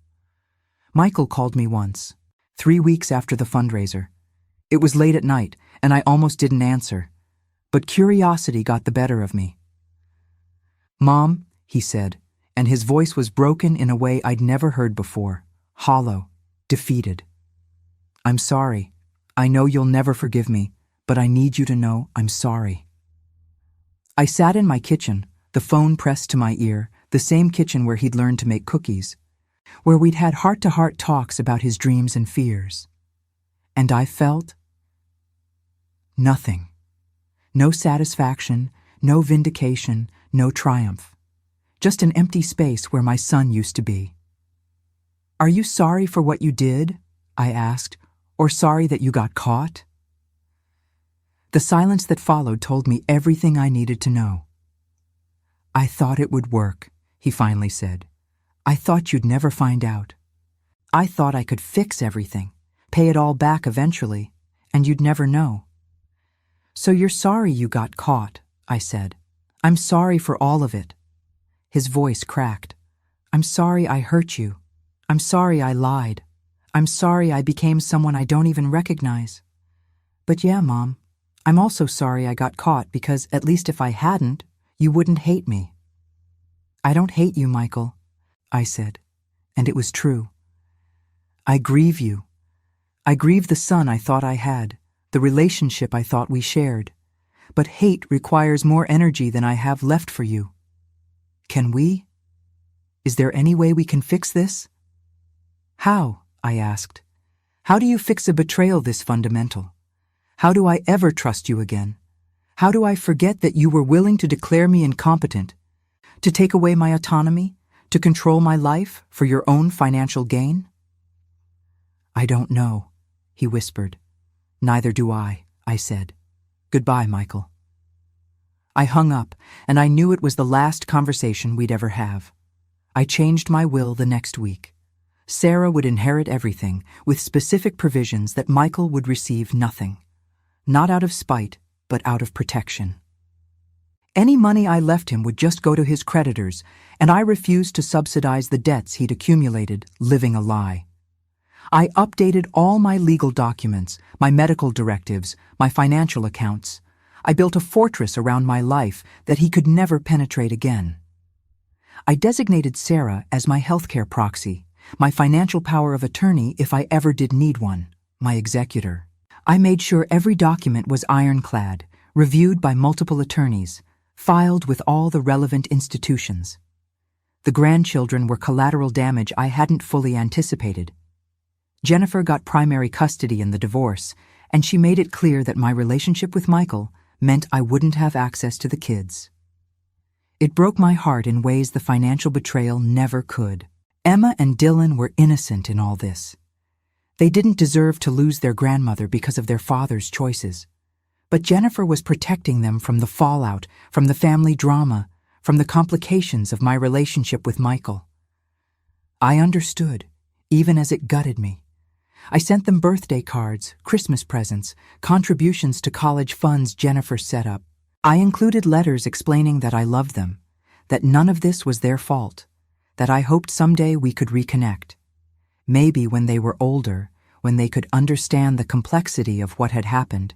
Michael called me once, 3 weeks after the fundraiser. It was late at night, and I almost didn't answer, but curiosity got the better of me. "Mom," he said, and his voice was broken in a way I'd never heard before, hollow, defeated. "I'm sorry. I know you'll never forgive me, but I need you to know I'm sorry." I sat in my kitchen, the phone pressed to my ear, the same kitchen where he'd learned to make cookies, where we'd had heart-to-heart talks about his dreams and fears. And I felt nothing. No satisfaction, no vindication, no triumph. Just an empty space where my son used to be. "Are you sorry for what you did?" I asked, "or sorry that you got caught?" The silence that followed told me everything I needed to know. "I thought it would work," he finally said. "I thought you'd never find out. I thought I could fix everything, pay it all back eventually, and you'd never know." "So you're sorry you got caught," I said. "I'm sorry for all of it." His voice cracked. "I'm sorry I hurt you. I'm sorry I lied. I'm sorry I became someone I don't even recognize. But yeah, Mom, I'm also sorry I got caught because at least if I hadn't, you wouldn't hate me." "I don't hate you, Michael," I said, and it was true. "I grieve you. I grieve the son I thought I had, the relationship I thought we shared. But hate requires more energy than I have left for you. Can we? Is there any way we can fix this?" "How?" I asked. "How do you fix a betrayal this fundamental? How do I ever trust you again? How do I forget that you were willing to declare me incompetent, to take away my autonomy, To control my life for your own financial gain? I don't know, he whispered. Neither do I said. Goodbye, Michael. I hung up, and I knew it was the last conversation we'd ever have. I changed my will the next week. Sarah would inherit everything, with specific provisions that Michael would receive nothing. Not out of spite, but out of protection. Any money I left him would just go to his creditors, and I refused to subsidize the debts he'd accumulated, living a lie. I updated all my legal documents, my medical directives, my financial accounts. I built a fortress around my life that he could never penetrate again. I designated Sarah as my healthcare proxy, my financial power of attorney if I ever did need one, my executor. I made sure every document was ironclad, reviewed by multiple attorneys, filed with all the relevant institutions. The grandchildren were collateral damage I hadn't fully anticipated. Jennifer got primary custody in the divorce, and she made it clear that my relationship with Michael meant I wouldn't have access to the kids. It broke my heart in ways the financial betrayal never could. Emma and Dylan were innocent in all this. They didn't deserve to lose their grandmother because of their father's choices. But Jennifer was protecting them from the fallout, from the family drama, from the complications of my relationship with Michael. I understood, even as it gutted me. I sent them birthday cards, Christmas presents, contributions to college funds Jennifer set up. I included letters explaining that I loved them, that none of this was their fault, that I hoped someday we could reconnect. Maybe when they were older, when they could understand the complexity of what had happened,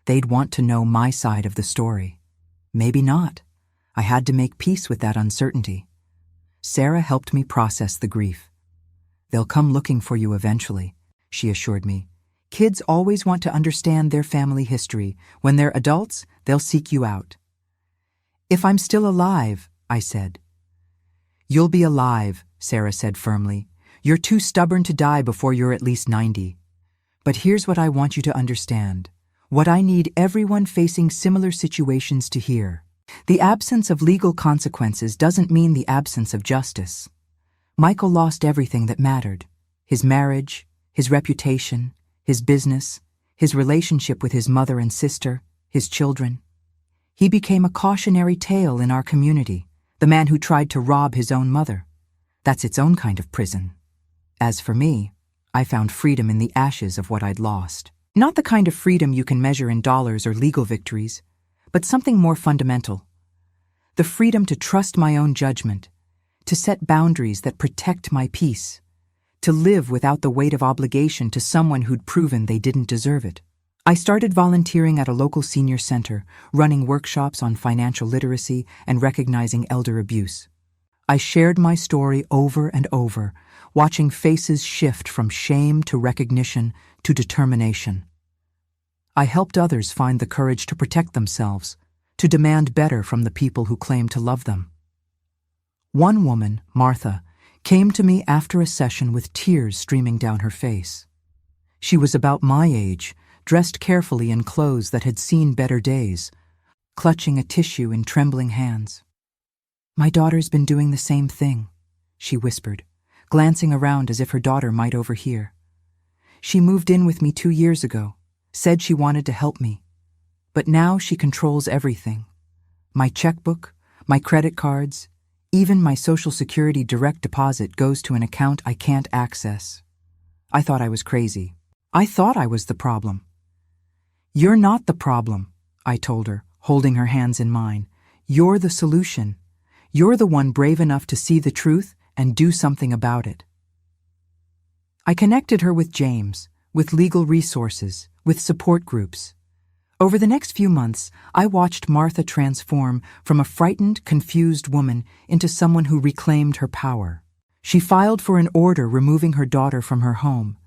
they'd want to know my side of the story. Maybe not. I had to make peace with that uncertainty. Sarah helped me process the grief. They'll come looking for you eventually, she assured me. Kids always want to understand their family history. When they're adults, they'll seek you out. If I'm still alive, I said. You'll be alive, Sarah said firmly. You're too stubborn to die before you're at least 90. But here's what I want you to understand. What I need everyone facing similar situations to hear. The absence of legal consequences doesn't mean the absence of justice. Michael lost everything that mattered. His marriage, his reputation, his business, his relationship with his mother and sister, his children. He became a cautionary tale in our community, the man who tried to rob his own mother. That's its own kind of prison. As for me, I found freedom in the ashes of what I'd lost. Not the kind of freedom you can measure in dollars or legal victories, but something more fundamental. The freedom to trust my own judgment, to set boundaries that protect my peace, to live without the weight of obligation to someone who'd proven they didn't deserve it. I started volunteering at a local senior center, running workshops on financial literacy and recognizing elder abuse. I shared my story over and over, watching faces shift from shame to recognition to determination. I helped others find the courage to protect themselves, to demand better from the people who claim to love them. One woman, Martha, came to me after a session with tears streaming down her face. She was about my age, dressed carefully in clothes that had seen better days, clutching a tissue in trembling hands. "My daughter's been doing the same thing," she whispered, glancing around as if her daughter might overhear. "She moved in with me 2 years ago, said she wanted to help me. But now she controls everything. My checkbook, my credit cards, even my Social Security direct deposit goes to an account I can't access." I thought I was crazy. I thought I was the problem. "You're not the problem," I told her, holding her hands in mine. "You're the solution. You're the one brave enough to see the truth and do something about it." I connected her with James, with legal resources, with support groups. Over the next few months, I watched Martha transform from a frightened, confused woman into someone who reclaimed her power. She filed for an order removing her daughter from her home.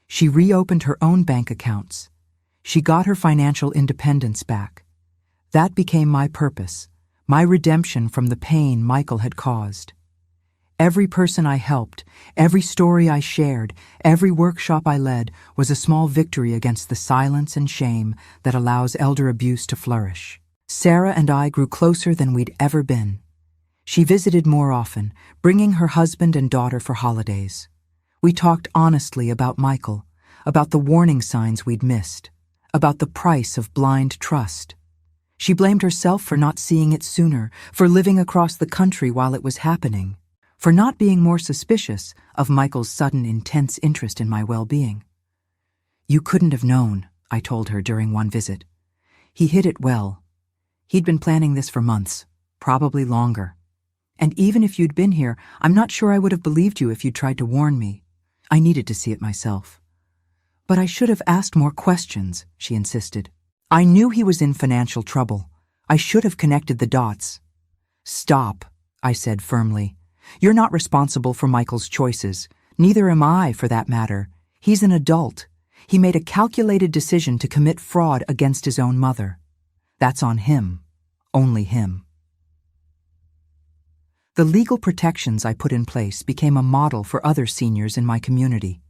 She reopened her own bank accounts. She got her financial independence back. That became my purpose, my redemption from the pain Michael had caused. Every person I helped, every story I shared, every workshop I led was a small victory against the silence and shame that allows elder abuse to flourish. Sarah and I grew closer than we'd ever been. She visited more often, bringing her husband and daughter for holidays. We talked honestly about Michael, about the warning signs we'd missed, about the price of blind trust. She blamed herself for not seeing it sooner, for living across the country while it was happening, for not being more suspicious of Michael's sudden intense interest in my well-being. "You couldn't have known," I told her during one visit. "He hid it well. He'd been planning this for months, probably longer. And even if you'd been here, I'm not sure I would have believed you if you'd tried to warn me. I needed to see it myself." "But I should have asked more questions," she insisted. "I knew he was in financial trouble. I should have connected the dots." "Stop," I said firmly. "You're not responsible for Michael's choices. Neither am I, for that matter. He's an adult. He made a calculated decision to commit fraud against his own mother. That's on him. Only him." The legal protections I put in place became a model for other seniors in my community.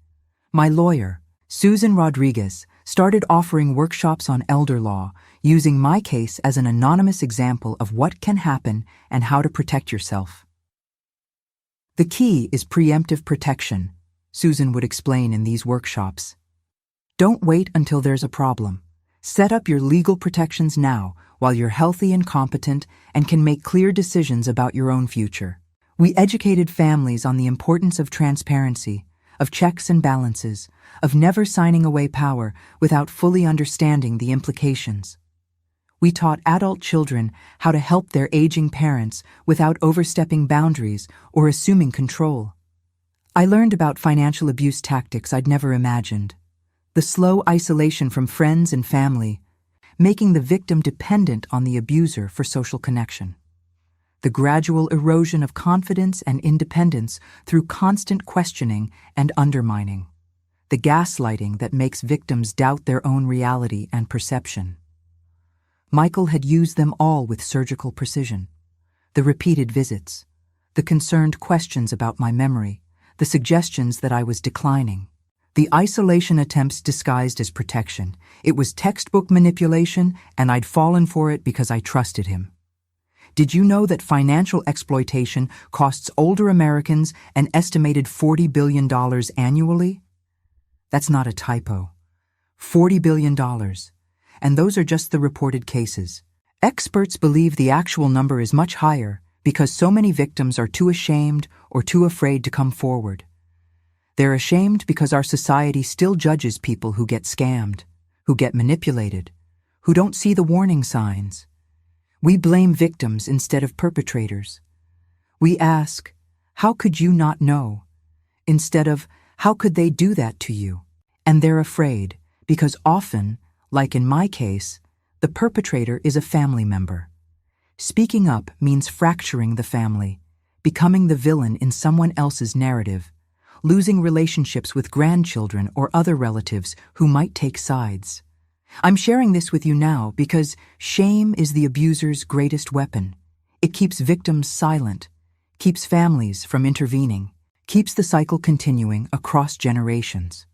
My lawyer, Susan Rodriguez, started offering workshops on elder law, using my case as an anonymous example of what can happen and how to protect yourself. "The key is preemptive protection," Susan would explain in these workshops. "Don't wait until there's a problem. Set up your legal protections now while you're healthy and competent and can make clear decisions about your own future." We educated families on the importance of transparency, of checks and balances, of never signing away power without fully understanding the implications. We taught adult children how to help their aging parents without overstepping boundaries or assuming control. I learned about financial abuse tactics I'd never imagined. The slow isolation from friends and family, making the victim dependent on the abuser for social connection. The gradual erosion of confidence and independence through constant questioning and undermining. The gaslighting that makes victims doubt their own reality and perception. Michael had used them all with surgical precision. The repeated visits, the concerned questions about my memory, the suggestions that I was declining. The isolation attempts disguised as protection. It was textbook manipulation, and I'd fallen for it because I trusted him. Did you know that financial exploitation costs older Americans an estimated $40 billion annually? That's not a typo. $40 billion. And those are just the reported cases. Experts believe the actual number is much higher because so many victims are too ashamed or too afraid to come forward. They're ashamed because our society still judges people who get scammed, who get manipulated, who don't see the warning signs. We blame victims instead of perpetrators. We ask, "How could you not know?" instead of, "How could they do that to you?" And they're afraid because often, like in my case, the perpetrator is a family member. Speaking up means fracturing the family, becoming the villain in someone else's narrative, losing relationships with grandchildren or other relatives who might take sides. I'm sharing this with you now because shame is the abuser's greatest weapon. It keeps victims silent, keeps families from intervening, keeps the cycle continuing across generations.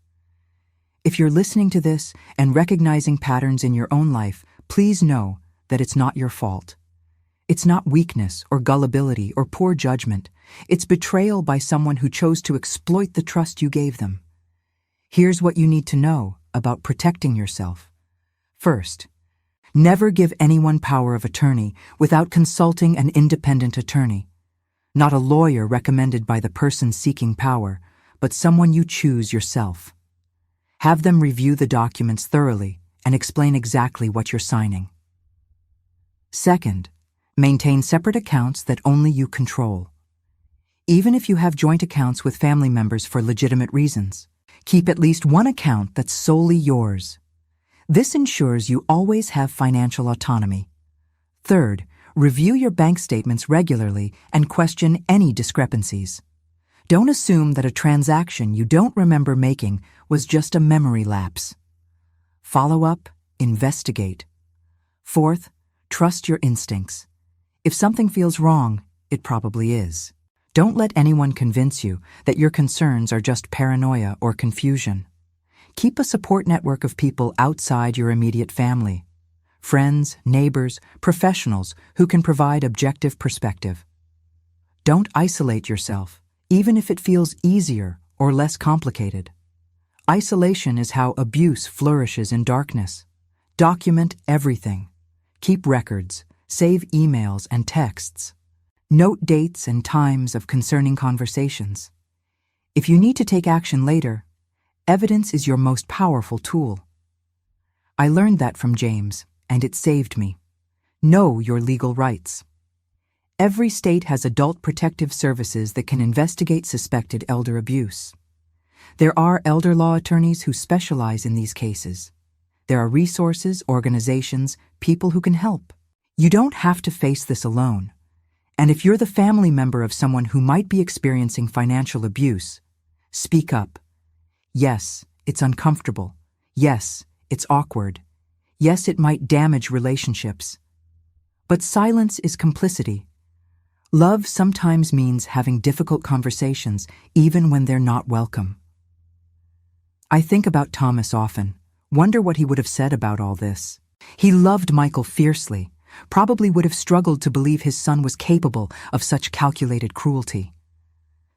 If you're listening to this and recognizing patterns in your own life, please know that it's not your fault. It's not weakness or gullibility or poor judgment. It's betrayal by someone who chose to exploit the trust you gave them. Here's what you need to know about protecting yourself. First, never give anyone power of attorney without consulting an independent attorney. Not a lawyer recommended by the person seeking power, but someone you choose yourself. Have them review the documents thoroughly and explain exactly what you're signing. Second, maintain separate accounts that only you control. Even if you have joint accounts with family members for legitimate reasons, keep at least one account that's solely yours. This ensures you always have financial autonomy. Third, review your bank statements regularly and question any discrepancies. Don't assume that a transaction you don't remember making was just a memory lapse. Follow up, investigate. Fourth, trust your instincts. If something feels wrong, it probably is. Don't let anyone convince you that your concerns are just paranoia or confusion. Keep a support network of people outside your immediate family. Friends, neighbors, professionals who can provide objective perspective. Don't isolate yourself, even if it feels easier or less complicated. Isolation is how abuse flourishes in darkness. Document everything. Keep records, save emails and texts. Note dates and times of concerning conversations. If you need to take action later, evidence is your most powerful tool. I learned that from James, and it saved me. Know your legal rights. Every state has adult protective services that can investigate suspected elder abuse. There are elder law attorneys who specialize in these cases. There are resources, organizations, people who can help. You don't have to face this alone. And if you're the family member of someone who might be experiencing financial abuse, speak up. Yes, it's uncomfortable. Yes, it's awkward. Yes, it might damage relationships. But silence is complicity. Love sometimes means having difficult conversations, even when they're not welcome. I think about Thomas often, wonder what he would have said about all this. He loved Michael fiercely, probably would have struggled to believe his son was capable of such calculated cruelty.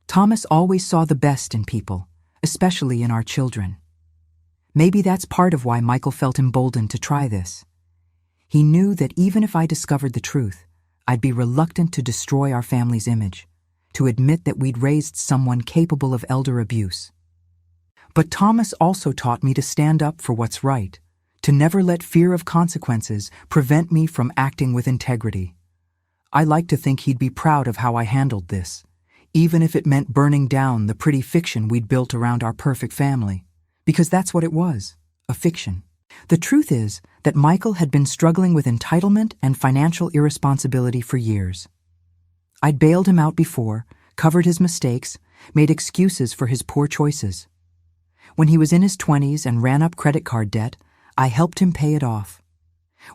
Thomas always saw the best in people, especially in our children. Maybe that's part of why Michael felt emboldened to try this. He knew that even if I discovered the truth, I'd be reluctant to destroy our family's image, to admit that we'd raised someone capable of elder abuse. But Thomas also taught me to stand up for what's right, to never let fear of consequences prevent me from acting with integrity. I like to think he'd be proud of how I handled this, even if it meant burning down the pretty fiction we'd built around our perfect family, because that's what it was, a fiction. The truth is that Michael had been struggling with entitlement and financial irresponsibility for years. I'd bailed him out before, covered his mistakes, made excuses for his poor choices. When he was in his 20s and ran up credit card debt, I helped him pay it off.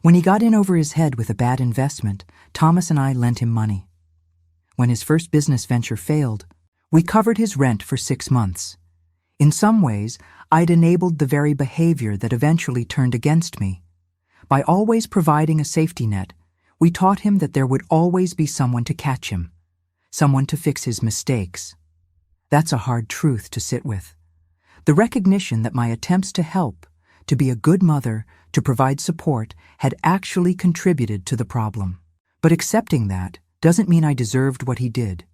When he got in over his head with a bad investment, Thomas and I lent him money. When his first business venture failed, we covered his rent for 6 months. In some ways, I'd enabled the very behavior that eventually turned against me. By always providing a safety net, we taught him that there would always be someone to catch him, someone to fix his mistakes. That's a hard truth to sit with. The recognition that my attempts to help, to be a good mother, to provide support, had actually contributed to the problem. But accepting that doesn't mean I deserved what he did.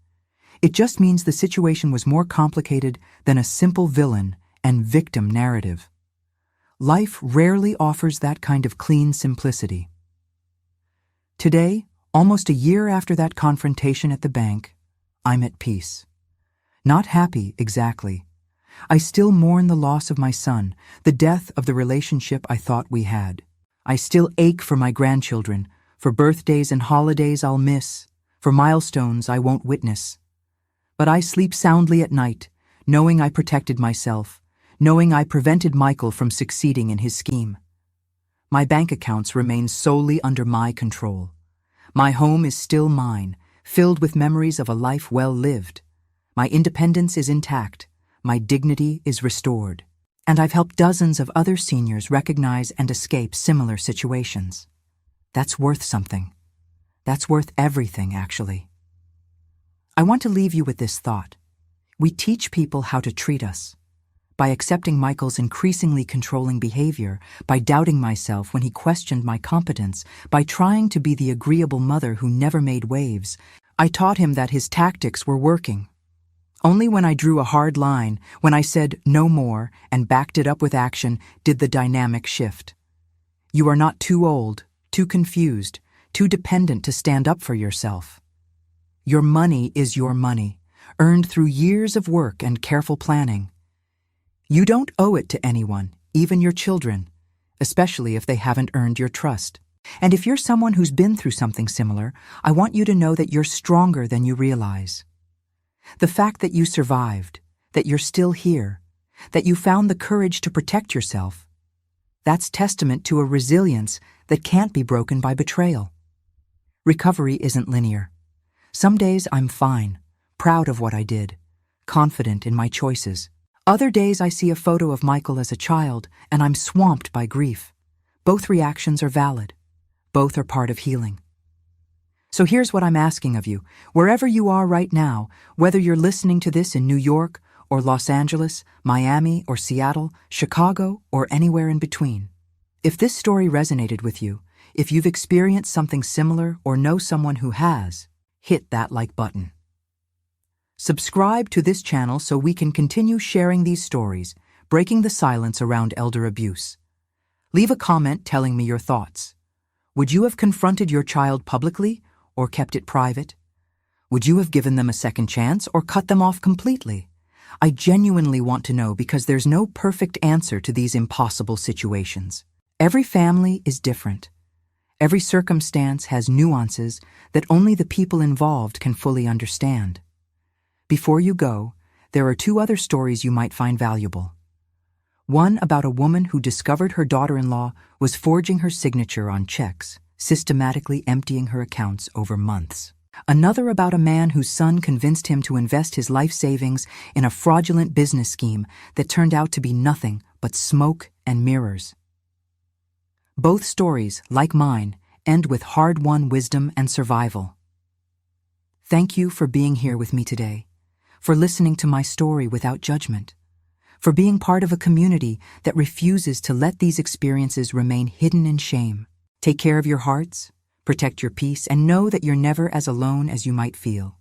It just means the situation was more complicated than a simple villain and victim narrative. Life rarely offers that kind of clean simplicity. Today, almost a year after that confrontation at the bank, I'm at peace. Not happy, exactly. I still mourn the loss of my son, the death of the relationship I thought we had. I still ache for my grandchildren, for birthdays and holidays I'll miss, for milestones I won't witness. But I sleep soundly at night, knowing I protected myself, knowing I prevented Michael from succeeding in his scheme. My bank accounts remain solely under my control. My home is still mine, filled with memories of a life well lived. My independence is intact. My dignity is restored. And I've helped dozens of other seniors recognize and escape similar situations. That's worth something. That's worth everything, actually. I want to leave you with this thought. We teach people how to treat us. By accepting Michael's increasingly controlling behavior, by doubting myself when he questioned my competence, by trying to be the agreeable mother who never made waves, I taught him that his tactics were working. Only when I drew a hard line, when I said no more and backed it up with action, did the dynamic shift. You are not too old, too confused, too dependent to stand up for yourself. Your money is your money, earned through years of work and careful planning. You don't owe it to anyone, even your children, especially if they haven't earned your trust. And if you're someone who's been through something similar, I want you to know that you're stronger than you realize. The fact that you survived, that you're still here, that you found the courage to protect yourself, that's testament to a resilience that can't be broken by betrayal. Recovery isn't linear. Some days I'm fine, proud of what I did, confident in my choices. Other days I see a photo of Michael as a child and I'm swamped by grief. Both reactions are valid. Both are part of healing. So here's what I'm asking of you. Wherever you are right now, whether you're listening to this in New York or Los Angeles, Miami or Seattle, Chicago or anywhere in between, if this story resonated with you, if you've experienced something similar or know someone who has, hit that like button. Subscribe to this channel so we can continue sharing these stories, breaking the silence around elder abuse. Leave a comment telling me your thoughts. Would you have confronted your child publicly or kept it private? Would you have given them a second chance or cut them off completely? I genuinely want to know because there's no perfect answer to these impossible situations. Every family is different. Every circumstance has nuances that only the people involved can fully understand. Before you go, there are 2 other stories you might find valuable. One about a woman who discovered her daughter-in-law was forging her signature on checks, systematically emptying her accounts over months. Another about a man whose son convinced him to invest his life savings in a fraudulent business scheme that turned out to be nothing but smoke and mirrors. Both stories, like mine, end with hard-won wisdom and survival. Thank you for being here with me today, for listening to my story without judgment, for being part of a community that refuses to let these experiences remain hidden in shame. Take care of your hearts, protect your peace, and know that you're never as alone as you might feel.